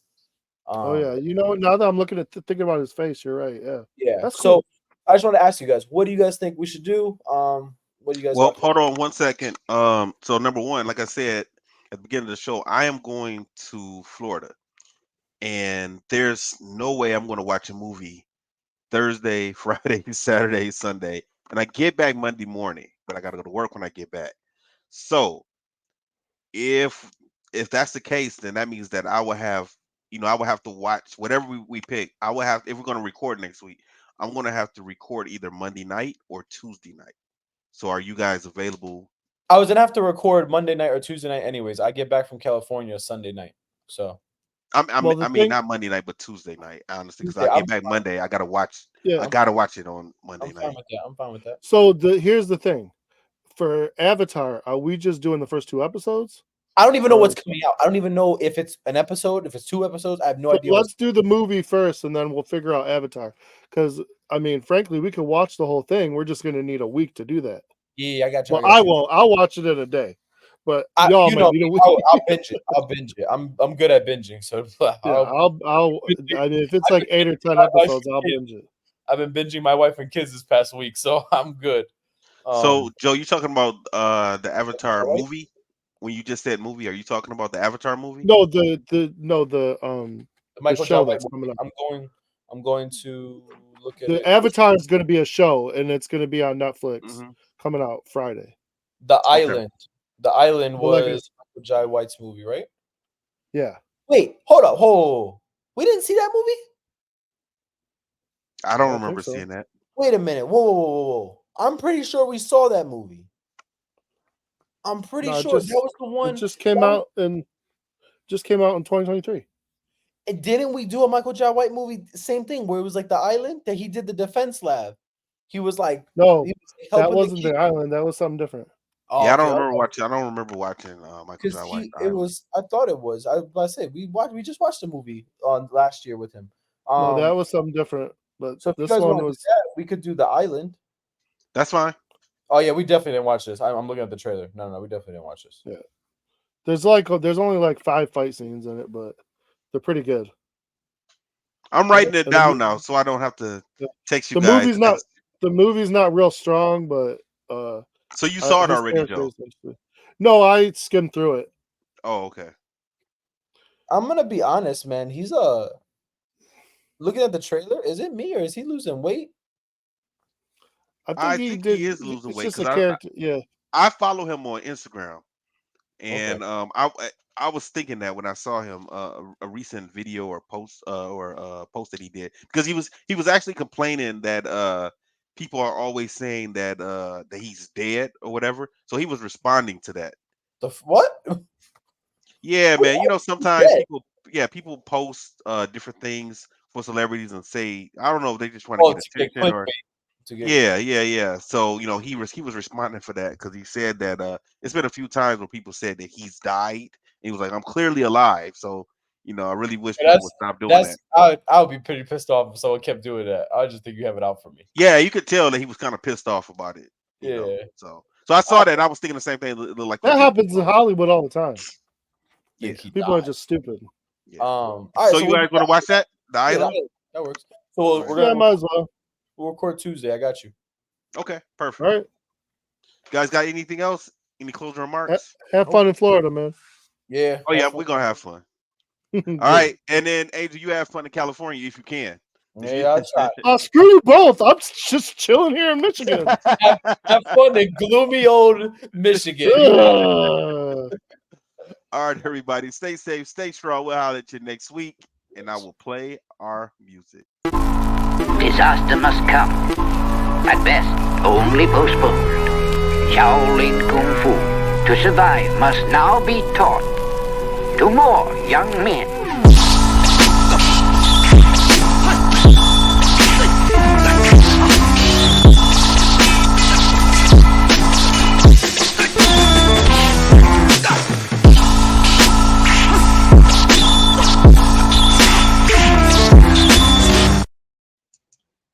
Oh yeah, you know, now that I'm looking at thinking about his face, you're right. Yeah,
yeah.
That's
so
cool.
I just want to ask you guys, what do you guys think we should do? What do you guys?
Well, hold on 1 second. So number one, like I said at the beginning of the show, I am going to Florida, and there's no way I'm going to watch a movie Thursday, Friday, Saturday, Sunday, and I get back Monday morning, but I got to go to work when I get back. So if that's the case, then that means that I will have, I will have to watch whatever we pick. I will have, if we're going to record next week, I'm going to have to record either Monday night or Tuesday night. So are you guys available?
I was gonna have to record Monday night or Tuesday night anyways. I get back from California Sunday night. So
I mean not Monday night, but Tuesday night, honestly, because I get back Monday. I gotta watch.
Yeah,
I gotta watch it on Monday night.
I'm fine with that.
So here's the thing. For Avatar, are we just doing the first 2 episodes?
I don't even know what's coming out. I don't even know if it's an episode, if it's 2 episodes. I have no idea.
Let's do the movie first, and then we'll figure out Avatar. Because I mean, frankly, we can watch the whole thing. We're just going to need a week to do that.
Yeah, I got you.
Well, I won't. I'll watch it in a day. But y'all might need a week.
I'll binge it. I'll binge it. I'm good at binging. So
I mean, if it's like 8 or 10 episodes, I'll binge it.
I've been binging my wife and kids this past week, so I'm good.
So Joe, you talking about the Avatar movie? When you just said movie, are you talking about the Avatar movie?
No, the
Michael
show
Jai
that's coming up.
I'm going to look at
the Avatar is going to be a show, and it's going to be on Netflix coming out Friday.
The Island. The Island was Michael Jai White's movie, right?
Yeah.
Wait, hold up. We didn't see that movie?
I don't remember seeing that.
Wait a minute. Whoa. I'm pretty sure we saw that movie. I'm pretty sure that was the one.
It just came out in 2023.
And didn't we do a Michael Jai White movie? Same thing, where it was like the island that he did the defense lab. He was like,
no, that wasn't the island. That was something different.
Oh, yeah, I don't remember watching. I don't remember watching Michael Jai White.
It was. I thought it was. I said we just watched a movie on last year with him.
No, that was something different. But
so
this one was.
We could do the island.
That's fine.
Oh yeah, we definitely didn't watch this. I'm looking at the trailer. No, we definitely didn't watch this.
Yeah, there's only like 5 fight scenes in it, but they're pretty good.
I'm writing it down now, so I don't have to text you guys.
The movie's not real strong, but
so you saw it already, Joe?
No, I skimmed through it.
Oh, okay.
I'm gonna be honest, man. He's looking at the trailer. Is it me or is he losing weight?
I think he
is losing
it's
weight
just a
because
character. Yeah.
I follow him on Instagram, and
Okay.
I was thinking that when I saw him a recent video or post post that he did because he was actually complaining that people are always saying that that he's dead or whatever. So he was responding to that.
What?
Yeah,
What?
man. You know,
He's
sometimes
dead.
people post different things for celebrities and say, I don't know if they just want to
Oh,
get
to get
attention or
clickbait. To get
yeah. So, you know, he was responding for that because he said that it's been a few times where people said that he's died. And he was like, I'm clearly alive. So, you know, I really wish people would stop doing that.
I would be pretty pissed off if someone kept doing that. I just think you have it out for me.
Yeah, you could tell that he was kind of pissed off about it, you know.
Yeah.
So I saw that and I was thinking the same thing, like you
That
just
happens in Hollywood all the time.
yeah.
Think he
People are
died.
just stupid.
Yeah.
All right.
So
So
you
we'll do
guys want to watch that? The
that. Yeah,
Island?
that works. So
Right.
we're
Yeah,
gonna
might as well.
we'll record Tuesday. I got you.
Okay, perfect.
All right.
You guys got anything else? Any closing remarks?
Have fun in Florida, man.
Yeah.
Oh yeah,
have fun.
we're gonna have fun.
Good.
All right, and then Angel, you have fun in California if you can.
Yeah, I'll try.
Screw you both. I'm just chilling here in Michigan.
Have fun in gloomy old Michigan.
Ugh.
All right, everybody, stay safe, stay strong. We'll holler at you next week, and I will play our music.
Disaster must come. At best, only postponed. Shaolin Kung Fu, to survive, must now be taught to more young men.